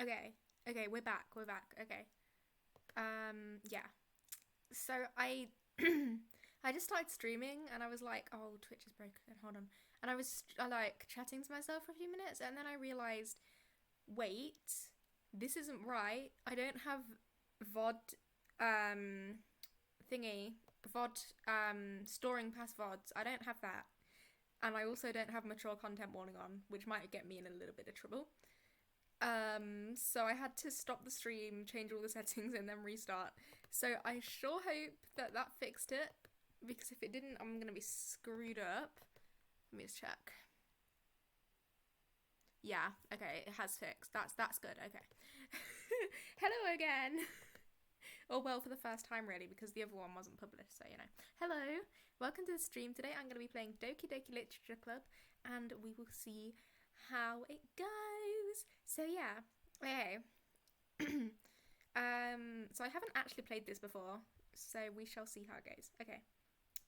Okay, we're back. Okay. Yeah. So I I just started streaming and I was like, oh, Twitch is broken. Hold on. And I was like chatting to myself for a few minutes and then I realized, wait, this isn't right. I don't have VOD thingy, VOD storing past VODs. I don't have that. And I also don't have mature content warning on, which might get me in a little bit of trouble. So I had to stop the stream, change all the settings, and then restart. So I sure hope that that fixed it, because if it didn't, I'm gonna be screwed up. Let me just check. Yeah, okay, it has fixed. That's good. Okay. Hello again. Or well, for the first time really, because the other one wasn't published, so you know. Hello, welcome to the stream. Today I'm gonna be playing Doki Doki Literature Club, and we will see how it goes. So yeah, okay. So I haven't actually played this before, so we shall see how it goes. Okay,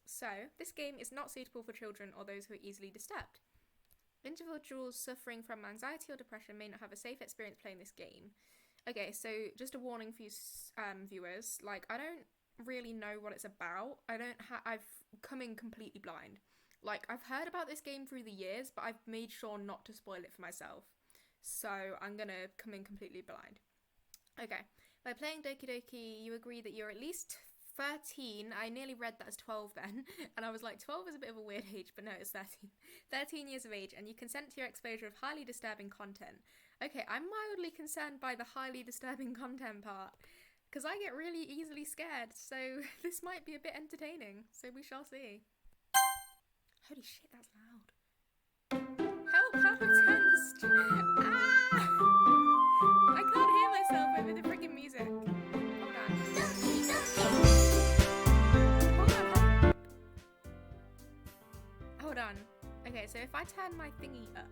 so this game is not suitable for children or those who are easily disturbed. Individuals suffering from anxiety or depression may not have a safe experience playing this game. Okay, so just a warning for you viewers, like, I don't really know what it's about. I've come in completely blind. Like, I've heard about this game through the years, but I've made sure not to spoil it for myself. So I'm gonna come in completely blind. Okay, by playing Doki Doki, you agree that you're at least 13. I nearly read that as 12 then, and I was like, 12 is a bit of a weird age, but no, it's 13. 13 years of age, and you consent to your exposure of highly disturbing content. Okay, I'm mildly concerned by the highly disturbing content part, because I get really easily scared, so this might be a bit entertaining, so we shall see. Holy shit, that's loud. Help, how do I turn this? Ah! I can't hear myself over the freaking music. Hold on. Hold on. Okay, so if I turn my thingy up,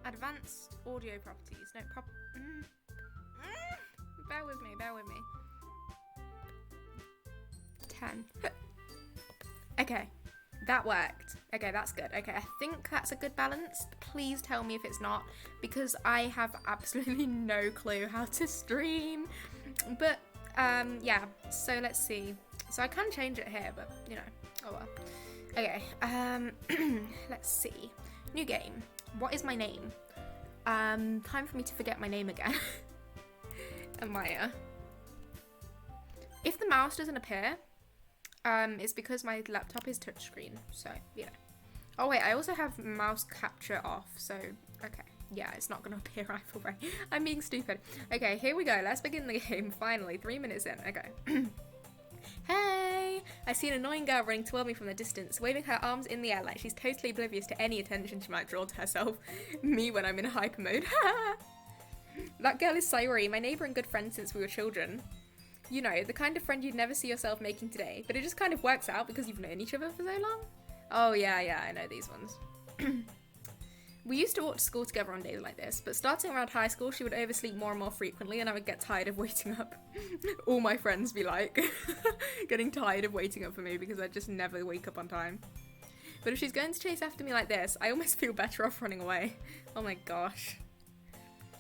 advanced audio properties. No, bear with me. 10. Okay, that worked. Okay, that's good. Okay, I think that's a good balance. Please tell me if it's not, because I have absolutely no clue how to stream. But, yeah, so let's see. So I can change it here, but, you know, oh well. Okay, let's see. New game. What is my name? Time for me to forget my name again. Amaya. If the mouse doesn't appear, it's because my laptop is touchscreen, so, you know. Oh wait, I also have mouse capture off, so, okay. Yeah, it's not gonna appear either way. I'm being stupid. Okay, here we go. Let's begin the game, finally. 3 minutes in. Okay. Hey! I see an annoying girl running toward me from the distance, waving her arms in the air like she's totally oblivious to any attention she might draw to herself. Me when I'm in hyper mode. That girl is Sayori, my neighbour and good friend since we were children. You know, the kind of friend you'd never see yourself making today, but it just kind of works out because you've known each other for so long. Oh yeah, I know these ones. We used to walk to school together on days like this, but starting around high school, she would oversleep more and more frequently, and I would get tired of waiting up. All my friends be like, getting tired of waiting up for me because I just never wake up on time. But if she's going to chase after me like this, I almost feel better off running away. Oh my gosh.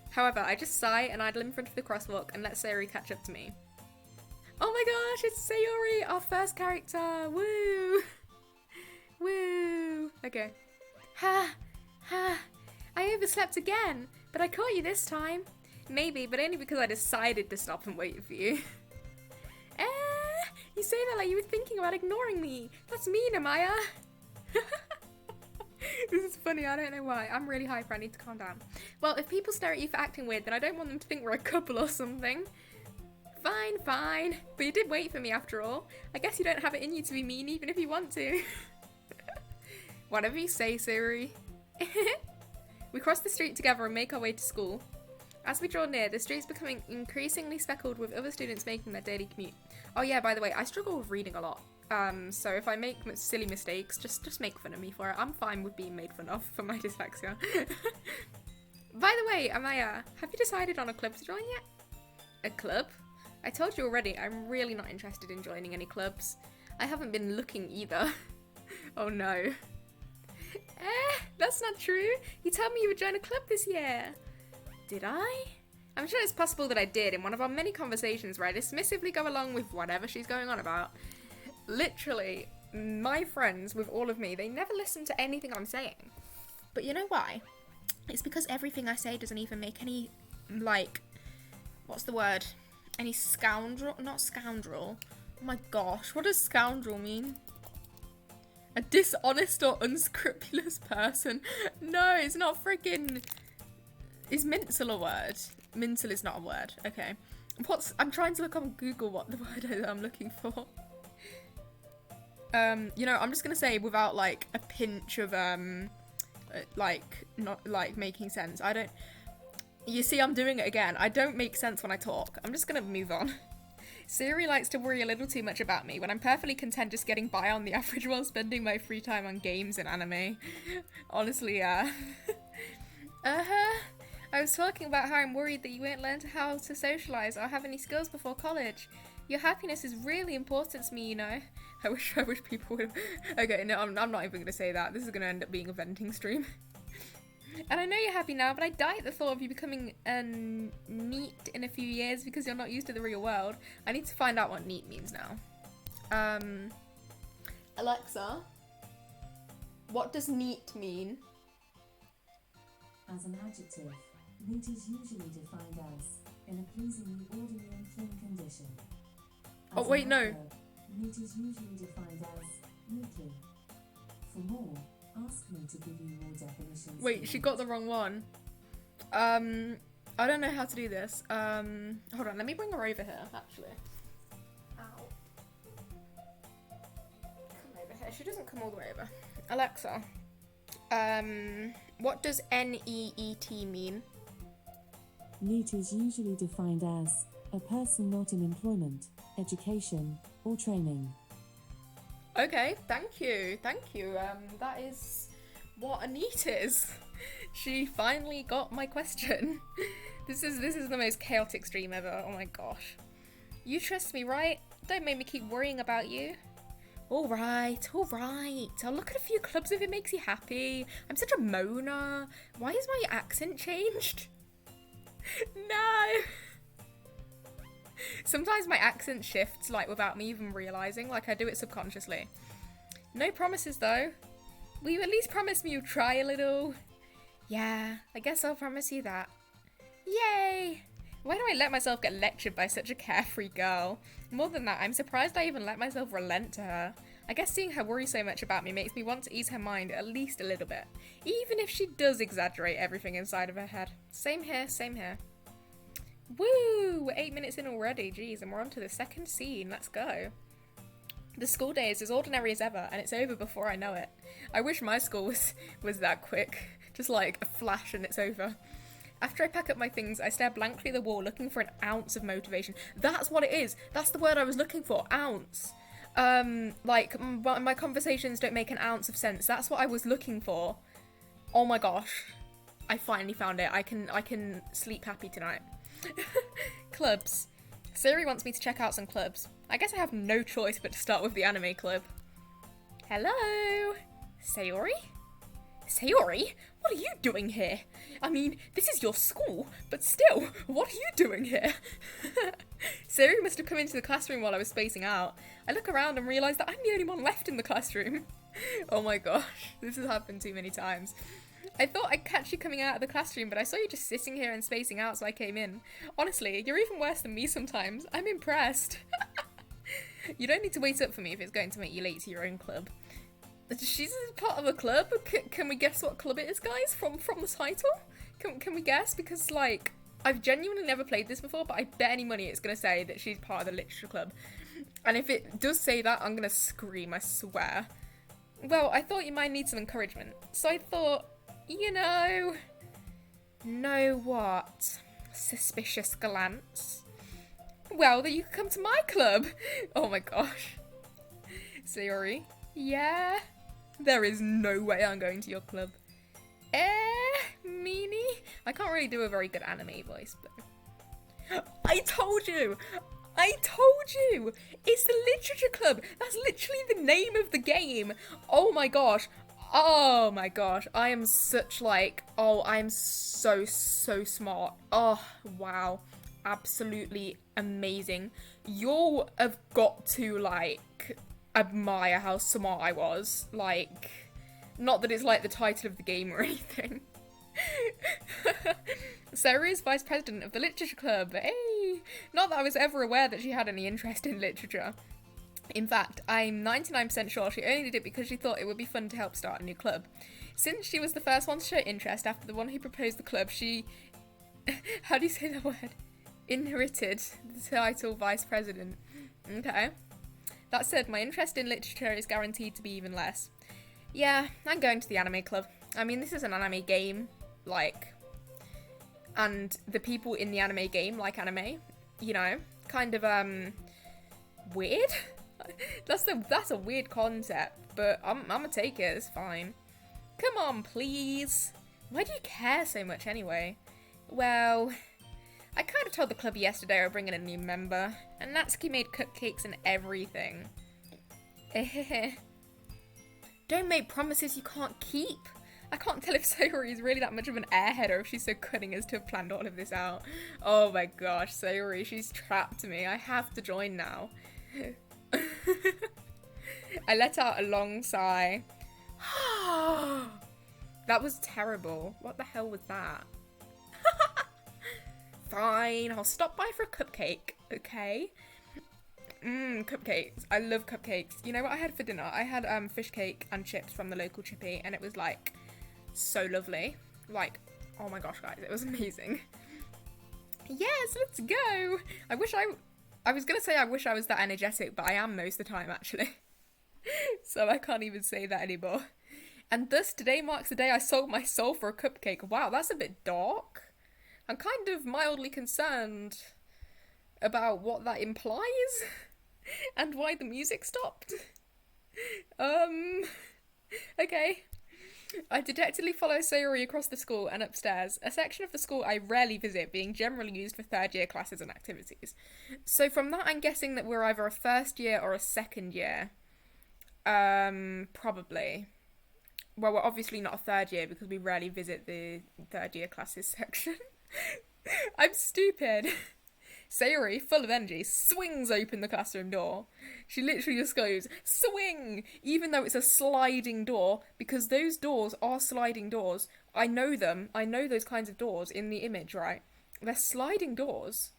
However, I just sigh and idle in front of the crosswalk and let Sayori catch up to me. Oh my gosh, it's Sayori, our first character. Woo! Woo! Okay. Ha! I overslept again, but I caught you this time. Maybe, but only because I decided to stop and wait for you. You say that like you were thinking about ignoring me. That's mean, Amaya. This is funny, I don't know why. I'm really hyper, I need to calm down. Well, if people stare at you for acting weird, then I don't want them to think we're a couple or something. Fine. But you did wait for me after all. I guess you don't have it in you to be mean even if you want to. Whatever you say, Sayori. We cross the street together and make our way to school. As we draw near, the street's becoming increasingly speckled with other students making their daily commute. Oh yeah, by the way, I struggle with reading a lot. So if I make silly mistakes, just make fun of me for it. I'm fine with being made fun of for my dyslexia. By the way, Amaya, have you decided on a club to join yet? A club? I told you already, I'm really not interested in joining any clubs. I haven't been looking either. Oh no. That's not true. You told me you would join a club this year. Did I? I'm sure it's possible that I did in one of our many conversations where I dismissively go along with whatever she's going on about. Literally, my friends with all of me, they never listen to anything I'm saying. But you know why? It's because everything I say doesn't even make any, like, what's the word? Any scoundrel? Not scoundrel. Oh my gosh, what does scoundrel mean? A dishonest or unscrupulous person. No, it's not freaking... Is mincel a word? Mincel is not a word. Okay. I'm trying to look on Google what the word is I'm looking for. You know, I'm just gonna say without, like, a pinch of, like, not, like, making sense. I don't... You see, I'm doing it again. I don't make sense when I talk. I'm just gonna move on. Siri likes to worry a little too much about me when I'm perfectly content just getting by on the average while spending my free time on games and anime. Honestly, yeah. I was talking about how I'm worried that you won't learn how to socialise or have any skills before college. Your happiness is really important to me, you know. I wish people would... Okay, no, I'm not even going to say that. This is going to end up being a venting stream. And I know you're happy now, but I die at the thought of you becoming neat in a few years because you're not used to the real world. I need to find out what neat means now. Alexa, what does neat mean? As an adjective, neat is usually defined as in a pleasingly orderly and clean condition. Oh, wait, no. Verb, neat is usually defined as neatly. For more, ask me to give you more definitions. Wait, she got the wrong one. I don't know how to do this. Hold on, let me bring her over here, actually. Ow. Come over here. She doesn't come all the way over. Alexa, what does NEET mean? Neat is usually defined as a person not in employment, education, or training. Okay, thank you. That is what a neat is. She finally got my question. This is the most chaotic stream ever. Oh my gosh. You trust me, right? Don't make me keep worrying about you. Alright. I'll look at a few clubs if it makes you happy. I'm such a moaner. Why is my accent changed? No! Sometimes my accent shifts, like, without me even realising. Like, I do it subconsciously. No promises, though. Will you at least promise me you'll try a little? Yeah, I guess I'll promise you that. Yay! Why do I let myself get lectured by such a carefree girl? More than that, I'm surprised I even let myself relent to her. I guess seeing her worry so much about me makes me want to ease her mind at least a little bit. Even if she does exaggerate everything inside of her head. Same here. Woo! We're 8 minutes in already, jeez, and we're on to the second scene. Let's go. The school day is as ordinary as ever, and it's over before I know it. I wish my school was that quick. Just like a flash and it's over. After I pack up my things, I stare blankly at the wall looking for an ounce of motivation. That's what it is. That's the word I was looking for, ounce. Like, my conversations don't make an ounce of sense. That's what I was looking for. Oh my gosh. I finally found it. I can sleep happy tonight. Clubs. Siri wants me to check out some clubs. I guess I have no choice but to start with the anime club. Hello? Sayori? Sayori? What are you doing here? I mean, this is your school, but still, what are you doing here? Sayori must have come into the classroom while I was spacing out. I look around and realise that I'm the only one left in the classroom. Oh my gosh, this has happened too many times. I thought I'd catch you coming out of the classroom, but I saw you just sitting here and spacing out, so I came in. Honestly, you're even worse than me sometimes. I'm impressed. You don't need to wait up for me if it's going to make you late to your own club. She's part of a club? Can we guess what club it is, guys, from the title? Can we guess? Because, like, I've genuinely never played this before, but I bet any money it's going to say that she's part of the literature club. And if it does say that, I'm going to scream, I swear. Well, I thought you might need some encouragement. So I thought, you know what? Suspicious glance. Well, that you could come to my club. Oh my gosh. Sayori? Yeah? There is no way I'm going to your club. Meanie? I can't really do a very good anime voice, but... I told you! It's the literature club! That's literally the name of the game! Oh my gosh. Oh my gosh, I am such like, oh, I am so smart. Oh, wow. Absolutely amazing. You have got to like admire how smart I was. Like, not that it's like the title of the game or anything. Sarah is vice president of the literature club. Hey! Not that I was ever aware that she had any interest in literature. In fact, I'm 99% sure she only did it because she thought it would be fun to help start a new club. Since she was the first one to show interest after the one who proposed the club, she... How do you say that word? Inherited the title vice president. Okay. That said, my interest in literature is guaranteed to be even less. Yeah, I'm going to the anime club. I mean, this is an anime game, like... And the people in the anime game like anime, you know? Kind of, weird? That's a weird concept, but I'm gonna take it, it's fine. Come on, please. Why do you care so much anyway? Well, I kind of told the club yesterday I was bringing a new member, and Natsuki made cupcakes and everything. Don't make promises you can't keep. I can't tell if Sayori is really that much of an airhead or if she's so cunning as to have planned all of this out. Oh my gosh, Sayori, she's trapped me. I have to join now. I let out a long sigh. That was terrible. What the hell was that? Fine, I'll stop by for a cupcake, okay? Cupcakes. I love cupcakes. You know what I had for dinner? I had fish cake and chips from the local chippy, and it was like so lovely. Like, oh my gosh, guys, it was amazing. Yes, let's go. I was gonna say I wish I was that energetic, but I am most of the time actually. So I can't even say that anymore. And thus today marks the day I sold my soul for a cupcake. Wow, that's a bit dark. I'm kind of mildly concerned about what that implies and why the music stopped. Okay. I dejectedly follow Sayori across the school and upstairs, a section of the school I rarely visit, being generally used for third year classes and activities. So from that I'm guessing that we're either a first year or a second year. Probably. Well, we're obviously not a third year because we rarely visit the third year classes section. I'm stupid. Sayori, full of energy, swings open the classroom door. She literally just goes, swing! Even though it's a sliding door, because those doors are sliding doors. I know them. I know those kinds of doors in the image, right? They're sliding doors.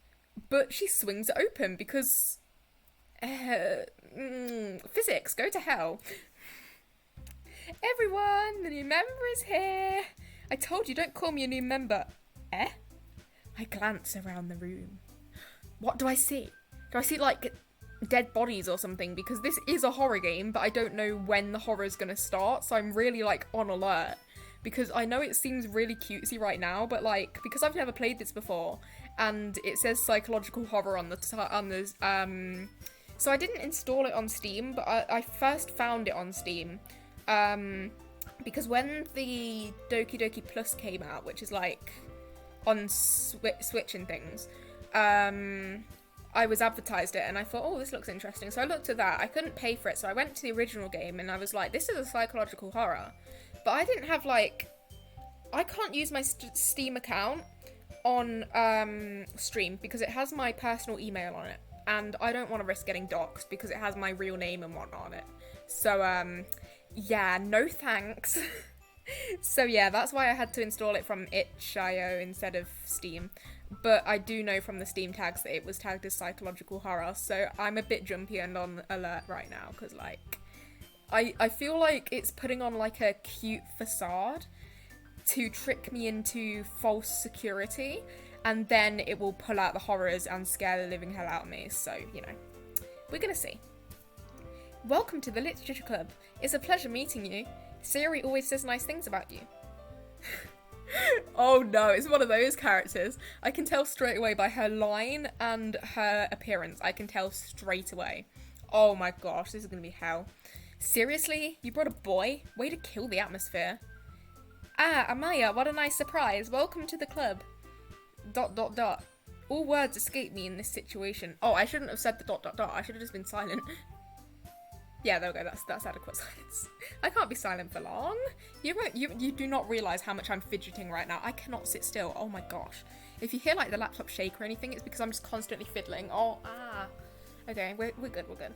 But she swings it open because... physics, go to hell. Everyone, the new member is here. I told you, don't call me a new member. Eh? I glance around the room. What do I see? Do I see, like, dead bodies or something? Because this is a horror game, but I don't know when the horror's gonna start, so I'm really, like, on alert. Because I know it seems really cutesy right now, but, like, because I've never played this before, and it says psychological horror on the, so I didn't install it on Steam, but I first found it on Steam. Because when the Doki Doki Plus came out, which is, like, on Switch and things, I was advertised it and I thought, oh, this looks interesting. So I looked at that. I couldn't pay for it, so I went to the original game and I was like, this is a psychological horror. But I didn't have, like... I can't use my Steam account on Stream because it has my personal email on it. And I don't want to risk getting doxxed because it has my real name and whatnot on it. So, yeah, no thanks. So yeah, that's why I had to install it from itch.io instead of Steam. But I do know from the Steam tags that it was tagged as psychological horror, so I'm a bit jumpy and on alert right now, because, like, I feel like it's putting on, like, a cute facade to trick me into false security, and then it will pull out the horrors and scare the living hell out of me, so, you know, we're gonna see. Welcome to the Literature Club. It's a pleasure meeting you. Sayori always says nice things about you. Oh no, it's one of those characters. I can tell straight away by her line and her appearance. I can tell straight away. Oh my gosh, this is gonna be hell. Seriously? You brought a boy? Way to kill the atmosphere. Ah, Amaya, what a nice surprise. Welcome to the club. ... All words escape me in this situation. Oh, I shouldn't have said the ... I should have just been silent. Yeah, there we go. That's adequate silence. I can't be silent for long. You do not realise how much I'm fidgeting right now. I cannot sit still. Oh my gosh. If you hear like the laptop shake or anything, it's because I'm just constantly fiddling. Oh, ah. Okay, we're good, we're good.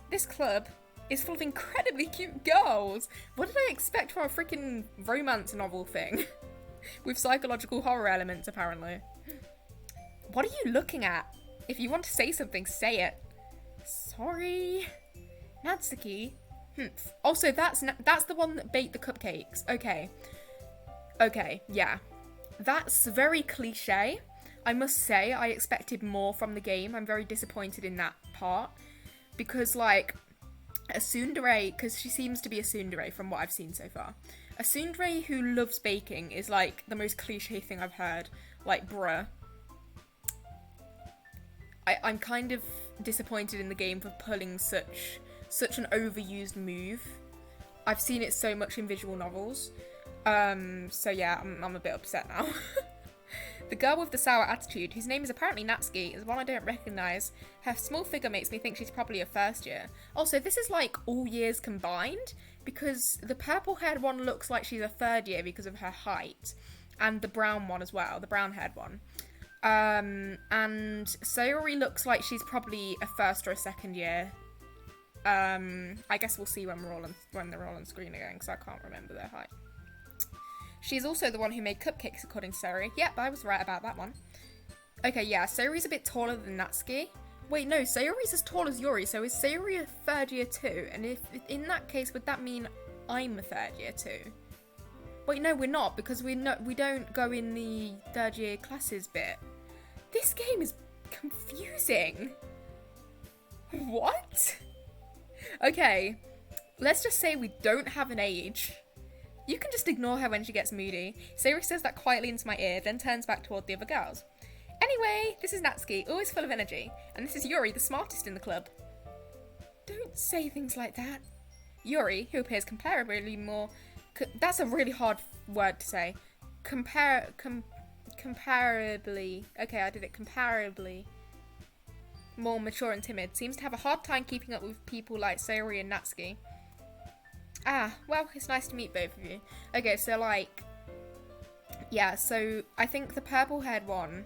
This club is full of incredibly cute girls. What did I expect from a freaking romance novel thing? With psychological horror elements, apparently. What are you looking at? If you want to say something, say it. Sorry. Natsuki? Also, that's the one that baked the cupcakes. Okay. Okay, yeah. That's very cliche. I must say, I expected more from the game. I'm very disappointed in that part. Because, like, a tsundere, because she seems to be a tsundere from what I've seen so far. A tsundere who loves baking is, like, the most cliche thing I've heard. Like, bruh. I'm kind of disappointed in the game for pulling such an overused move. I've seen it so much in visual novels. So yeah, I'm a bit upset now. The girl with the sour attitude, whose name is apparently Natsuki, is one I don't recognise. Her small figure makes me think she's probably a first year. Also, this is like all years combined, because the purple-haired one looks like she's a third year because of her height. And the brown one as well, the brown-haired one. And Sayori looks like she's probably a first or a second year. I guess we'll see when they're all on screen again, because I can't remember their height. She's also the one who made cupcakes, according to Sayori. Yep, I was right about that one. Okay, yeah, Sayori's a bit taller than Natsuki. Wait, no, Sayori's as tall as Yuri, so is Sayori a third year too? And if in that case, would that mean I'm a third year too? Wait, no, we're not, because we don't go in the third year classes bit. This game is confusing. What? Okay, let's just say we don't have an age. You can just ignore her when she gets moody. Sayori says that quietly into my ear, then turns back toward the other girls. Anyway, this is Natsuki, always full of energy. And this is Yuri, the smartest in the club. Don't say things like that. Yuri, who appears comparably more... that's a really hard word to say. Comparably... Okay, I did it. Comparably more mature and timid. Seems to have a hard time keeping up with people like Sayori and Natsuki. Ah, well, it's nice to meet both of you. Okay, so, like... yeah, so I think the purple-haired one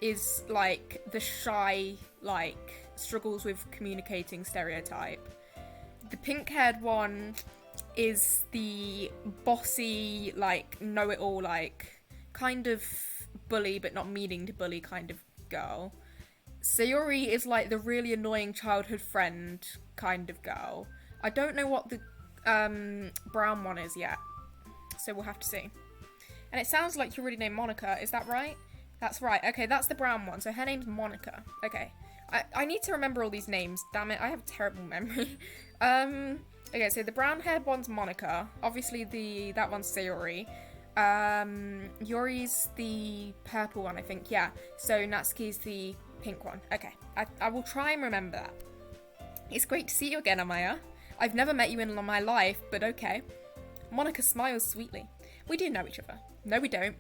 is, like, the shy, like, struggles with communicating stereotype. The pink-haired one is the bossy, like, know-it-all, like, kind of bully but not meaning to bully kind of girl. Sayori is, like, the really annoying childhood friend kind of girl. I don't know what the brown one is yet, so we'll have to see. And it sounds like you're really named Monica, is that right? That's right. Okay, that's the brown one, so her name's Monica. Okay, I need to remember all these names, damn it, I have a terrible memory. Okay, so the brown haired one's Monica, obviously that one's Sayori. Yuri's the purple one, I think, yeah, so Natsuki's the pink one. Okay, I will try and remember that. It's great to see you again, Amaya. I've never met you in my life, but okay. Monica smiles sweetly. We do know each other. No, we don't.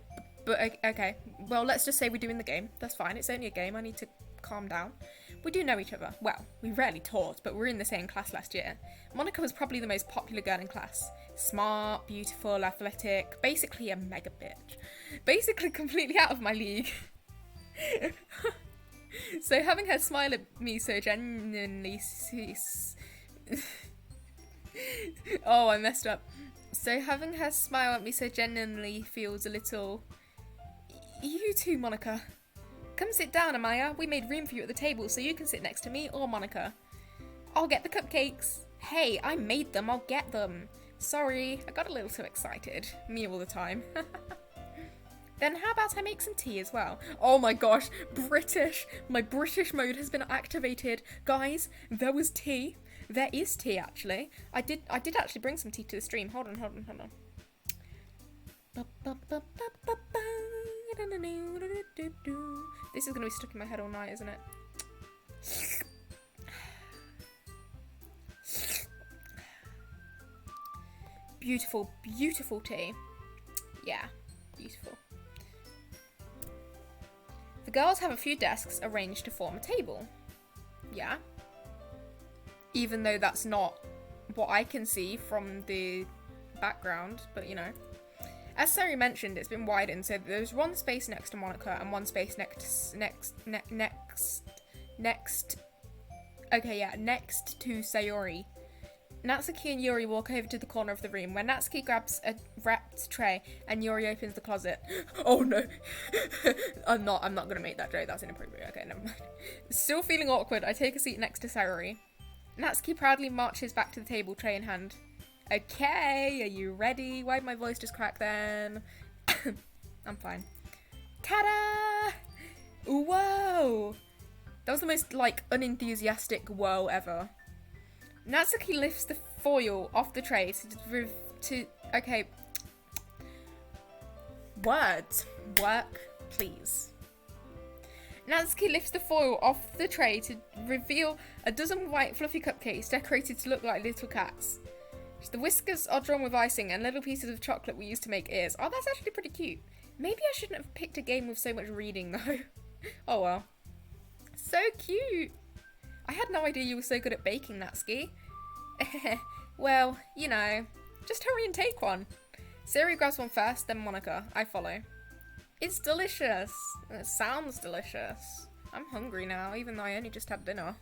But okay. Well, let's just say we do in the game. That's fine. It's only a game. I need to calm down. We do know each other. Well, we rarely taught, but we were in the same class last year. Monica was probably the most popular girl in class. Smart, beautiful, athletic. Basically a mega bitch. Basically completely out of my league. So having her smile at me so genuinely... oh, I messed up. So having her smile at me so genuinely feels a little... You too, Monica. Come sit down, Amaya. We made room for you at the table so you can sit next to me or Monica. I'll get the cupcakes. Hey, I made them. I'll get them. Sorry, I got a little too excited. Me all the time. Then how about I make some tea as well? Oh my gosh, British. My British mode has been activated. Guys, there was tea. There is tea, actually. I did actually bring some tea to the stream. Hold on. This is going to be stuck in my head all night, isn't it? Beautiful, beautiful tea. Yeah, beautiful. The girls have a few desks arranged to form a table. Yeah. Even though that's not what I can see from the background, but you know. As Sari mentioned, it's been widened, so there's one space next to Monica and one space next to Sayori. Natsuki and Yuri walk over to the corner of the room where Natsuki grabs a wrapped tray and Yuri opens the closet. Oh no. I'm not gonna make that joke, that's inappropriate. Okay, never mind. Still feeling awkward, I take a seat next to Sayori. Natsuki proudly marches back to the table, tray in hand. Okay, are you ready? Why did my voice just crack then? I'm fine. Ta-da! Whoa! That was the most, like, unenthusiastic whoa ever. Natsuki lifts the foil off the tray okay. Words. Work, please. Natsuki lifts the foil off the tray to reveal a dozen white fluffy cupcakes decorated to look like little cats. The whiskers are drawn with icing and little pieces of chocolate were used to make ears. Oh, that's actually pretty cute. Maybe I shouldn't have picked a game with so much reading, though. Oh, well. So cute. I had no idea you were so good at baking, Natsuki. Well, you know, just hurry and take one. Siri grabs one first, then Monica. I follow. It's delicious. It sounds delicious. I'm hungry now, even though I only just had dinner.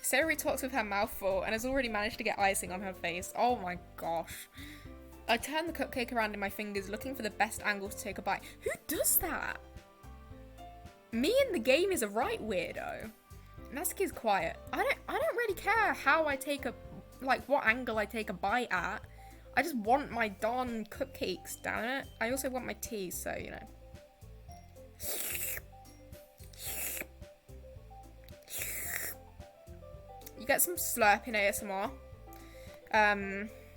Sayori talks with her mouth full and has already managed to get icing on her face. Oh my gosh. I turn the cupcake around in my fingers, looking for the best angle to take a bite. Who does that? Me in the game is a right weirdo. Natsuki's quiet. I don't really care how I take what angle I take a bite at. I just want my darn cupcakes, damn it. I also want my tea, so, you know. You get some slurping ASMR.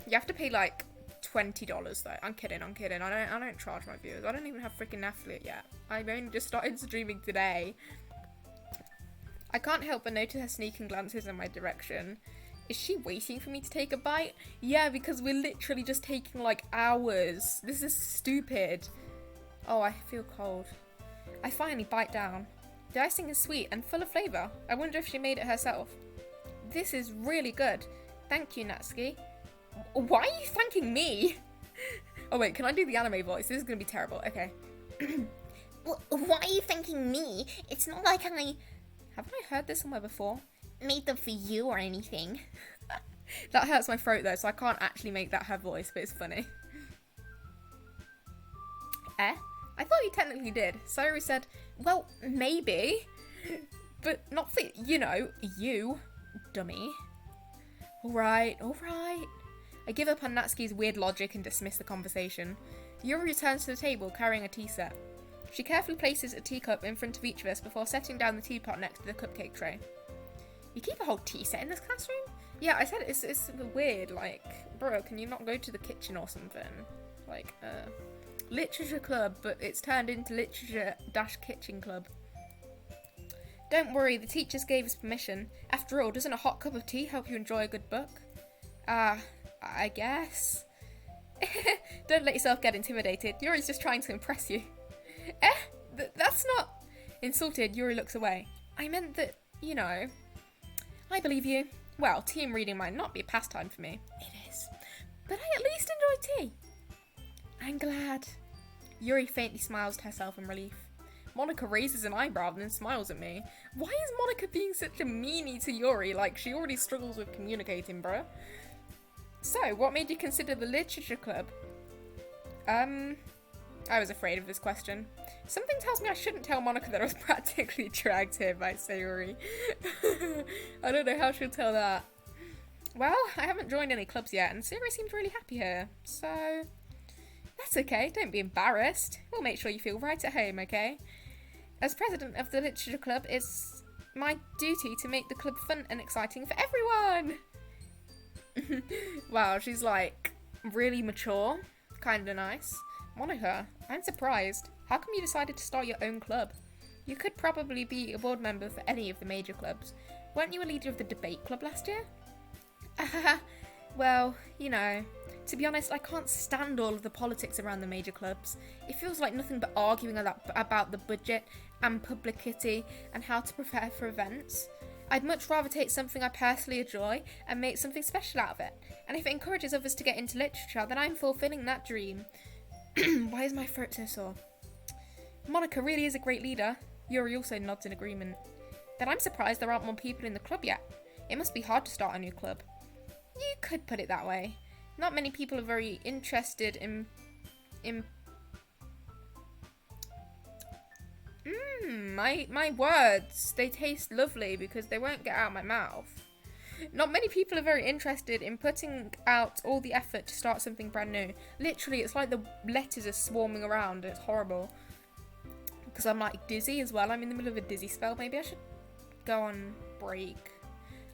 You have to pay like $20 though. I'm kidding. I don't charge my viewers. I don't even have freaking affiliate yet. I've only just started streaming today. I can't help but notice her sneaking glances in my direction. Is she waiting for me to take a bite? Yeah, because we're literally just taking like hours. This is stupid. Oh, I feel cold. I finally bite down. The icing is sweet and full of flavour. I wonder if she made it herself. This is really good. Thank you, Natsuki. Why are you thanking me? Oh wait, can I do the anime voice? This is gonna be terrible. Okay. Why are you thanking me? It's not like I Haven't I heard this somewhere before? made them for you or anything. That hurts my throat though, so I can't actually make that her voice, but it's funny. I thought you technically did. Sayori said, well, maybe. But not for, you know, you. Dummy. Alright. I give up on Natsuki's weird logic and dismiss the conversation. Yuri returns to the table carrying a tea set. She carefully places a teacup in front of each of us before setting down the teapot next to the cupcake tray. You keep a whole tea set in this classroom? Yeah, I said it's weird, like, bro, can you not go to the kitchen or something? Like, literature club, but it's turned into literature-kitchen club. Don't worry, the teachers gave us permission. After all, doesn't a hot cup of tea help you enjoy a good book? I guess. Don't let yourself get intimidated. Yuri's just trying to impress you. That's not... Insulted, Yuri looks away. I meant that, you know... I believe you. Well, tea and reading might not be a pastime for me. It is. But I at least enjoy tea. I'm glad. Yuri faintly smiles to herself in relief. Monica raises an eyebrow and then smiles at me. Why is Monica being such a meanie to Yuri? Like, she already struggles with communicating, bruh. So, what made you consider the literature club? I was afraid of this question. Something tells me I shouldn't tell Monica that I was practically dragged here by Sayori. I don't know how she'll tell that. Well, I haven't joined any clubs yet, and Sayori seems really happy here, so... That's okay, don't be embarrassed. We'll make sure you feel right at home, okay? As president of the literature club, it's my duty to make the club fun and exciting for everyone! Wow, she's like really mature, kinda nice. Monica, I'm surprised. How come you decided to start your own club? You could probably be a board member for any of the major clubs. Weren't you a leader of the debate club last year? Well, you know, to be honest, I can't stand all of the politics around the major clubs. It feels like nothing but arguing about the budget and publicity and how to prepare for events. I'd much rather take something I personally enjoy and make something special out of it. And if it encourages others to get into literature, then I'm fulfilling that dream. Why is my throat so sore? Monica really is a great leader. Yuri also nods in agreement. Then I'm surprised there aren't more people in the club yet. It must be hard to start a new club. You could put it that way. Not many people are very interested in my words, they taste lovely because they won't get out of my mouth. Not many people are very interested in putting out all the effort to start something brand new. Literally, it's like the letters are swarming around. It's horrible. Because I'm like dizzy as well. I'm in the middle of a dizzy spell. Maybe I should go on break.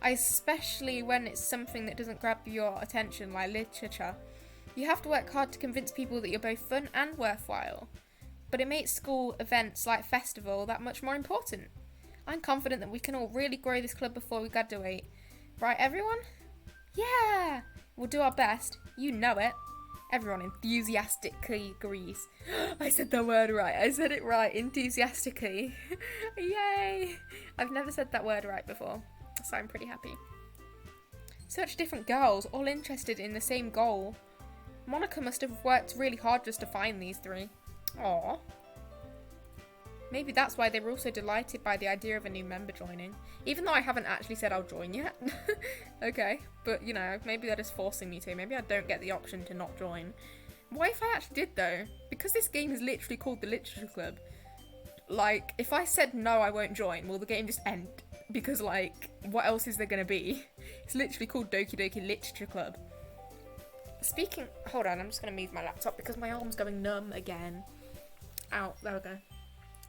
Especially when it's something that doesn't grab your attention, like literature. You have to work hard to convince people that you're both fun and worthwhile. But it makes school events like festival that much more important. I'm confident that we can all really grow this club before we graduate. Right, everyone? Yeah! We'll do our best. You know it. Everyone enthusiastically agrees. I said the word right. I said it right. Enthusiastically. Yay! I've never said that word right before, so I'm pretty happy. Such different girls, all interested in the same goal. Monica must have worked really hard just to find these three. Aww. Maybe that's why they were also delighted by the idea of a new member joining. Even though I haven't actually said I'll join yet. Okay, but you know, maybe they're just forcing me to. Maybe I don't get the option to not join. What if I actually did though? Because this game is literally called the Literature Club. Like, if I said no, I won't join, will the game just end? Because like, what else is there gonna be? It's literally called Doki Doki Literature Club. Speaking, hold on, I'm just gonna move my laptop because my arm's going numb again. Ow, there we go.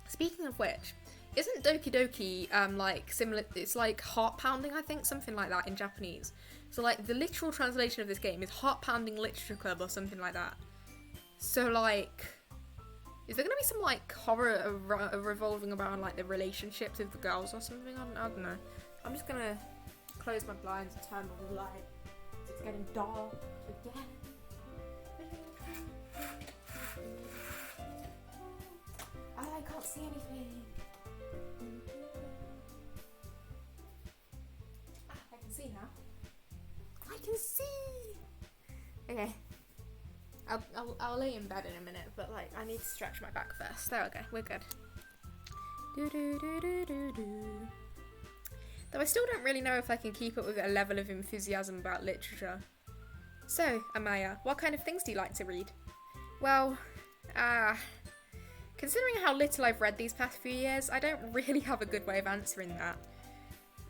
Speaking of which, isn't Doki Doki like similar? It's like heart pounding, I think, something like that in Japanese. So like the literal translation of this game is heart pounding literature club or something like that. So like, is there gonna be some like horror revolving around like the relationships of the girls or something? I don't know. I'm just gonna close my blinds and turn on the light. It's getting dark again. I can't see anything. I can see now. I can see. Okay. I'll lay in bed in a minute, but like I need to stretch my back first. There we go. We're good. Though I still don't really know if I can keep up with a level of enthusiasm about literature. So, Amaya, what kind of things do you like to read? Well, considering how little I've read these past few years, I don't really have a good way of answering that.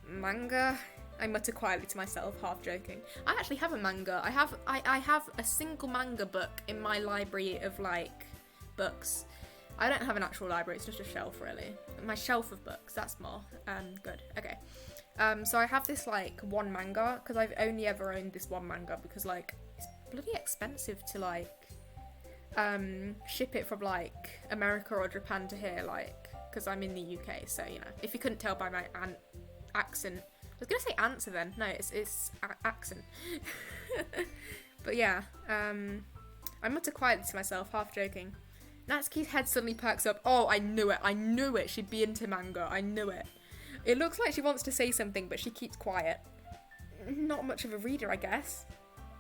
Manga? I mutter quietly to myself, half joking. I actually have a manga. I have a single manga book in my library of, like, books. I don't have an actual library, it's just a shelf, really. My shelf of books, that's more good. Okay. So I have this, like, one manga, because I've only ever owned this one manga, because, like, it's bloody expensive to, like, ship it from like America or Japan to here, like, because I'm in the UK, so you know, if you couldn't tell by my accent, I was gonna say answer then, no, it's accent. But yeah, I mutter quietly to myself, half joking. Natsuki's head suddenly perks up. Oh, I knew it, she'd be into manga, I knew it. It looks like she wants to say something, but she keeps quiet. Not much of a reader, I guess.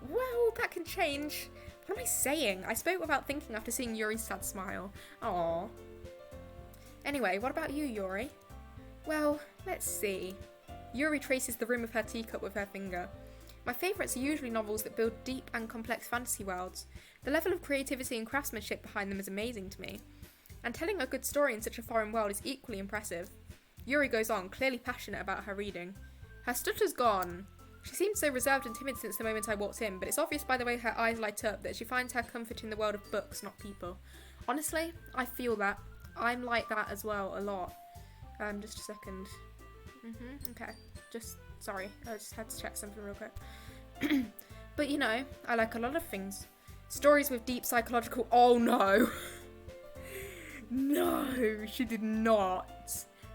Well, that can change. What am I saying? I spoke without thinking after seeing Yuri's sad smile. Aww. Anyway, what about you, Yuri? Well, let's see. Yuri traces the rim of her teacup with her finger. My favourites are usually novels that build deep and complex fantasy worlds. The level of creativity and craftsmanship behind them is amazing to me. And telling a good story in such a foreign world is equally impressive. Yuri goes on, clearly passionate about her reading. Her stutter's gone. She seemed so reserved and timid since the moment I walked in, but it's obvious by the way her eyes light up that she finds her comfort in the world of books, not people. Honestly, I feel that. I'm like that as well, a lot. Just a second. Okay. Sorry, I just had to check something real quick. But you know, I like a lot of things. Stories with deep psychological— oh no! No, she did not.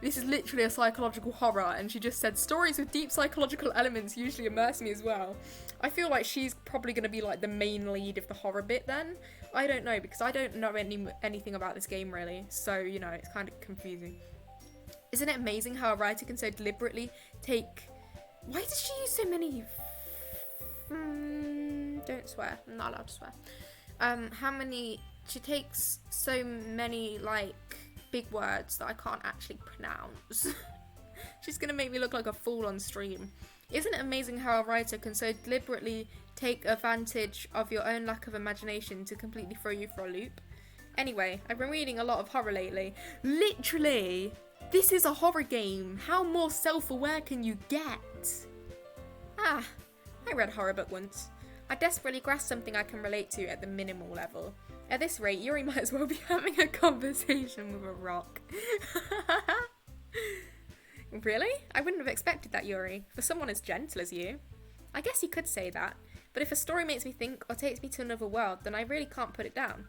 This is literally a psychological horror, and she just said stories with deep psychological elements usually immerse me as well. I feel like she's probably going to be like the main lead of the horror bit then. I don't know, because I don't know anything about this game really, so you know, it's kind of confusing. Isn't it amazing how a writer can so deliberately take... Why does she use so many... don't swear. I'm not allowed to swear. How many... She takes so many, like, big words that I can't actually pronounce. She's gonna make me look like a fool on stream. Isn't it amazing how a writer can so deliberately take advantage of your own lack of imagination to completely throw you for a loop? Anyway, I've been reading a lot of horror lately. Literally! This is a horror game. How more self-aware can you get? Ah, I read a horror book once. I desperately grasped something I can relate to at the minimal level. At this rate, Yuri might as well be having a conversation with a rock. Really? I wouldn't have expected that, Yuri, for someone as gentle as you. I guess you could say that, but if a story makes me think or takes me to another world, then I really can't put it down.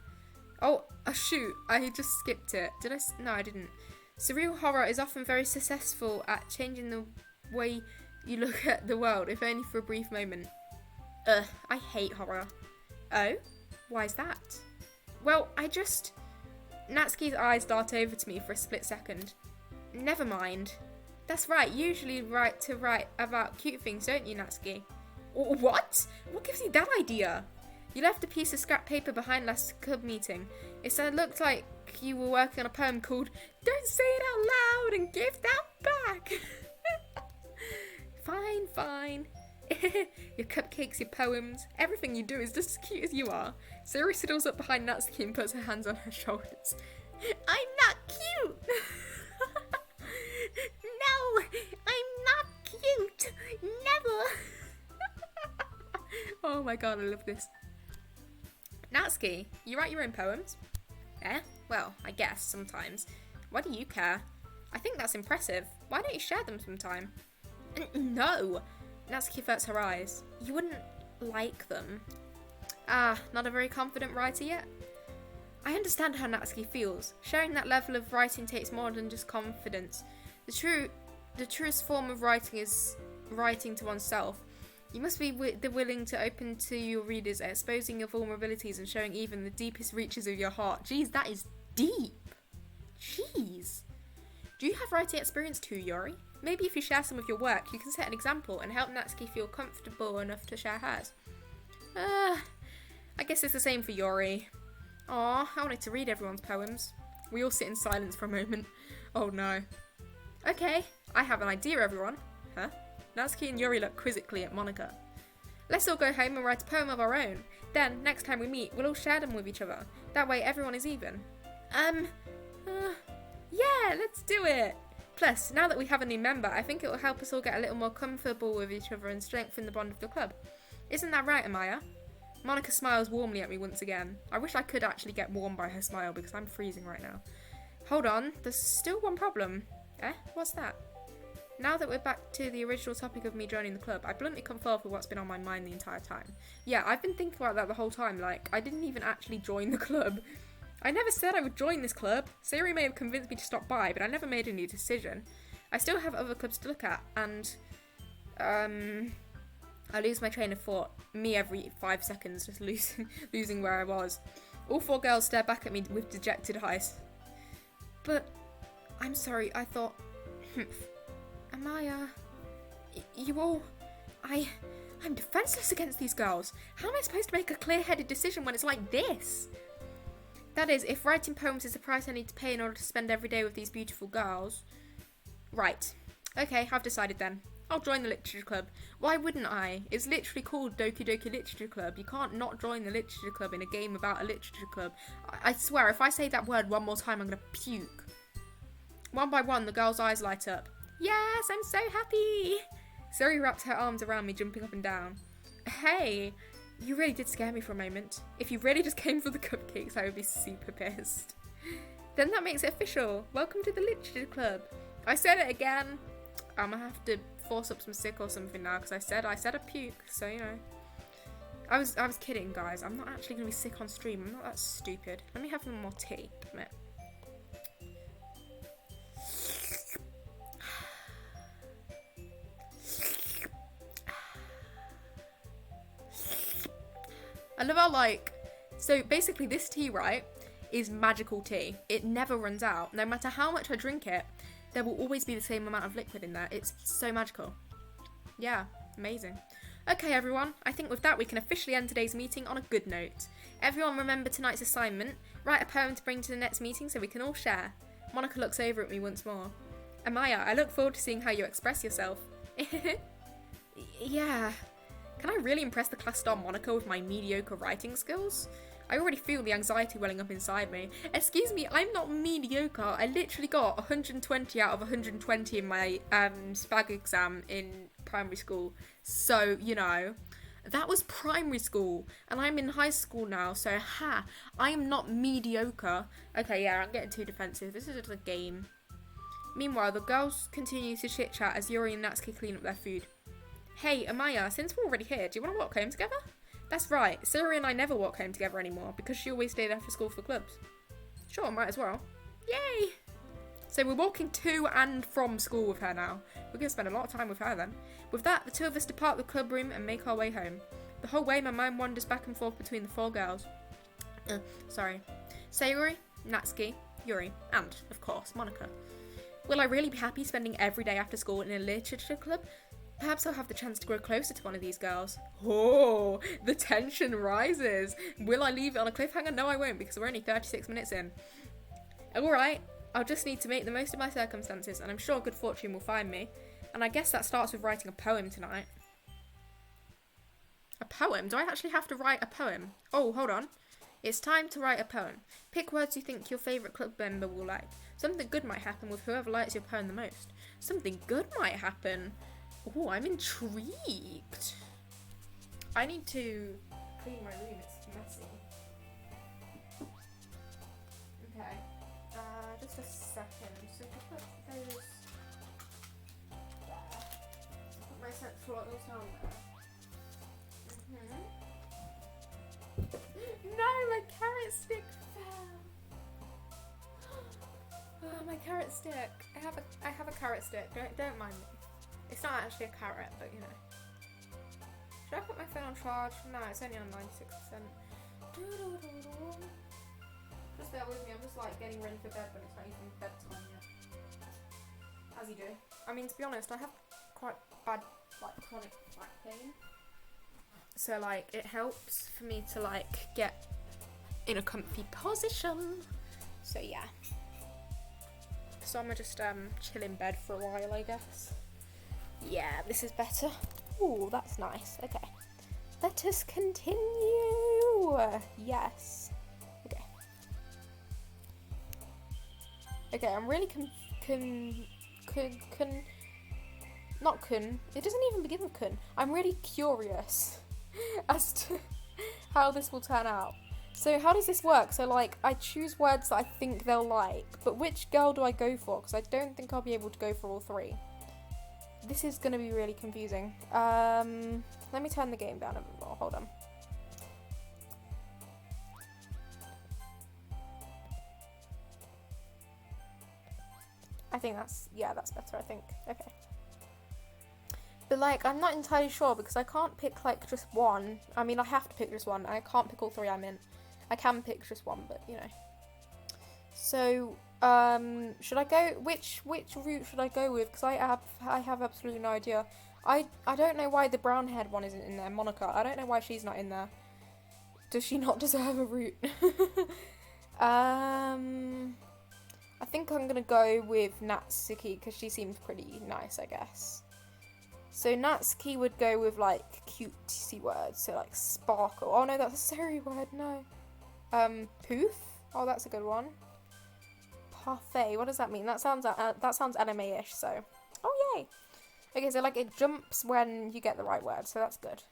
Oh, shoot, I just skipped it. Did I? No, I didn't. Surreal horror is often very successful at changing the way you look at the world, if only for a brief moment. Ugh, I hate horror. Oh? Why is that? Well, Natsuki's eyes dart over to me for a split second. Never mind. That's right, you usually write about cute things, don't you, Natsuki? What? What gives you that idea? You left a piece of scrap paper behind last club meeting. It looked like you were working on a poem called Don't Say It Out Loud and Give That Back. Fine. Your cupcakes, your poems, everything you do is just as cute as you are. Sayori sidles up behind Natsuki and puts her hands on her shoulders. I'm not cute! No, I'm not cute! Never! Oh my god, I love this. Natsuki, you write your own poems? Eh? Well, I guess, sometimes. Why do you care? I think that's impressive. Why don't you share them sometime? No! Natsuki averts her eyes. You wouldn't like them. Ah, not a very confident writer yet? I understand how Natsuki feels. Sharing that level of writing takes more than just confidence. The truest form of writing is writing to oneself. You must be willing to open to your readers, exposing your vulnerabilities and showing even the deepest reaches of your heart. Jeez, that is deep. Jeez. Do you have writing experience too, Yuri? Maybe if you share some of your work, you can set an example and help Natsuki feel comfortable enough to share hers. I guess it's the same for Yuri. Aw, I wanted to read everyone's poems. We all sit in silence for a moment. Oh no. Okay, I have an idea, everyone. Huh? Natsuki and Yuri look quizzically at Monika. Let's all go home and write a poem of our own. Then, next time we meet, we'll all share them with each other. That way everyone is even. Yeah, let's do it! Plus, now that we have a new member, I think it will help us all get a little more comfortable with each other and strengthen the bond of the club. Isn't that right, Amaya? Monika smiles warmly at me once again. I wish I could actually get warmed by her smile because I'm freezing right now. Hold on, there's still one problem. Eh? What's that? Now that we're back to the original topic of me joining the club, I bluntly come forward with what's been on my mind the entire time. Yeah, I've been thinking about that the whole time, like, I didn't even actually join the club. I never said I would join this club. Sayori may have convinced me to stop by, but I never made any decision. I still have other clubs to look at, and, I lose my train of thought. Me every 5 seconds, just losing where I was. All 4 girls stare back at me with dejected eyes. But, I'm sorry, I thought... Amaya... You all... I'm defenseless against these girls. How am I supposed to make a clear-headed decision when it's like this? That is, if writing poems is the price I need to pay in order to spend every day with these beautiful girls. Right. Okay, I've decided then. I'll join the literature club. Why wouldn't I? It's literally called Doki Doki Literature Club. You can't not join the literature club in a game about a literature club. I swear, if I say that word one more time, I'm gonna puke. One by one, the girls' eyes light up. Yes, I'm so happy! Zoe wraps her arms around me, jumping up and down. Hey, you really did scare me for a moment. If you really just came for the cupcakes, I would be super pissed. Then that makes it official. Welcome to the literature club. I said it again. I'm gonna have to force up some sick or something now because I said a puke, so you know. I was kidding, guys. I'm not actually gonna be sick on stream. I'm not that stupid. Let me have some more tea. A minute. I love how, like, so basically this tea, right, is magical tea. It never runs out. No matter how much I drink it, there will always be the same amount of liquid in there. It's so magical. Yeah, amazing. Okay, everyone, I think with that we can officially end today's meeting on a good note. Everyone remember tonight's assignment. Write a poem to bring to the next meeting so we can all share. Monica looks over at me once more. Amaya, I look forward to seeing how you express yourself. Yeah. Can I really impress the class star Monica with my mediocre writing skills? I already feel the anxiety welling up inside me. Excuse me, I'm not mediocre. I literally got 120 out of 120 in my SPAG exam in primary school. So, you know, that was primary school. And I'm in high school now, so I am not mediocre. Okay, yeah, I'm getting too defensive. This is just a game. Meanwhile, the girls continue to chit-chat as Yuri and Natsuki clean up their food. Hey, Amaya, since we're already here, do you want to walk home together? That's right, Siri and I never walk home together anymore because she always stayed after school for clubs. Sure, might as well. Yay! So we're walking to and from school with her now. We're going to spend a lot of time with her then. With that, the two of us depart the club room and make our way home. The whole way my mind wanders back and forth between the four girls. Sayuri, Natsuki, Yuri, and, of course, Monica. Will I really be happy spending every day after school in a literature club? Perhaps I'll have the chance to grow closer to one of these girls. Oh, the tension rises. Will I leave it on a cliffhanger? No, I won't, because we're only 36 minutes in. Alright, I'll just need to make the most of my circumstances, and I'm sure good fortune will find me. And I guess that starts with writing a poem tonight. A poem? Do I actually have to write a poem? Oh, hold on. It's time to write a poem. Pick words you think your favourite club member will like. Something good might happen with whoever likes your poem the most. Something good might happen. Oh, I'm intrigued. I need to clean my room, it's messy. Okay, just a second. So if I put those there, put my central oils down there. No, my carrot stick fell. Oh, my carrot stick. I have a carrot stick. Don't mind me. It's not actually a carrot, but you know. Should I put my phone on charge? No, it's only on 96%. Just bear with me, I'm just like getting ready for bed, but it's not even bedtime yet. As you do. I mean, to be honest, I have quite bad, like, chronic back pain. So, like, it helps for me to, like, get in a comfy position. So, yeah. So I'm gonna just chill in bed for a while, I guess. Yeah, this is better. Ooh, that's nice. Okay. Let us continue. Yes. Okay. Okay, I'm really it doesn't even begin with kun. I'm really curious as to how this will turn out. So how does this work? So like, I choose words that I think they'll like, but which girl do I go for? Because I don't think I'll be able to go for all three. This is going to be really confusing. Let me turn the game down a bit more. Hold on. I think that's better, I think. Okay. But like, I'm not entirely sure because I can't pick like just one. I mean, I have to pick just one. I can't pick all three I'm in. I can pick just one, but you know. So, should I go, which route should I go with? Because I have absolutely no idea. I don't know why the brown haired one isn't in there, Monica. I don't know why she's not in there. Does she not deserve a route? I think I'm gonna go with Natsuki because she seems pretty nice, I guess. So Natsuki would go with like cutesy words, so like sparkle. Oh no, that's a Siri word, no. Poof? Oh, that's a good one. Parfait, what does that mean? That sounds anime-ish, so. Oh, yay! Okay, so like it jumps when you get the right word, so that's good.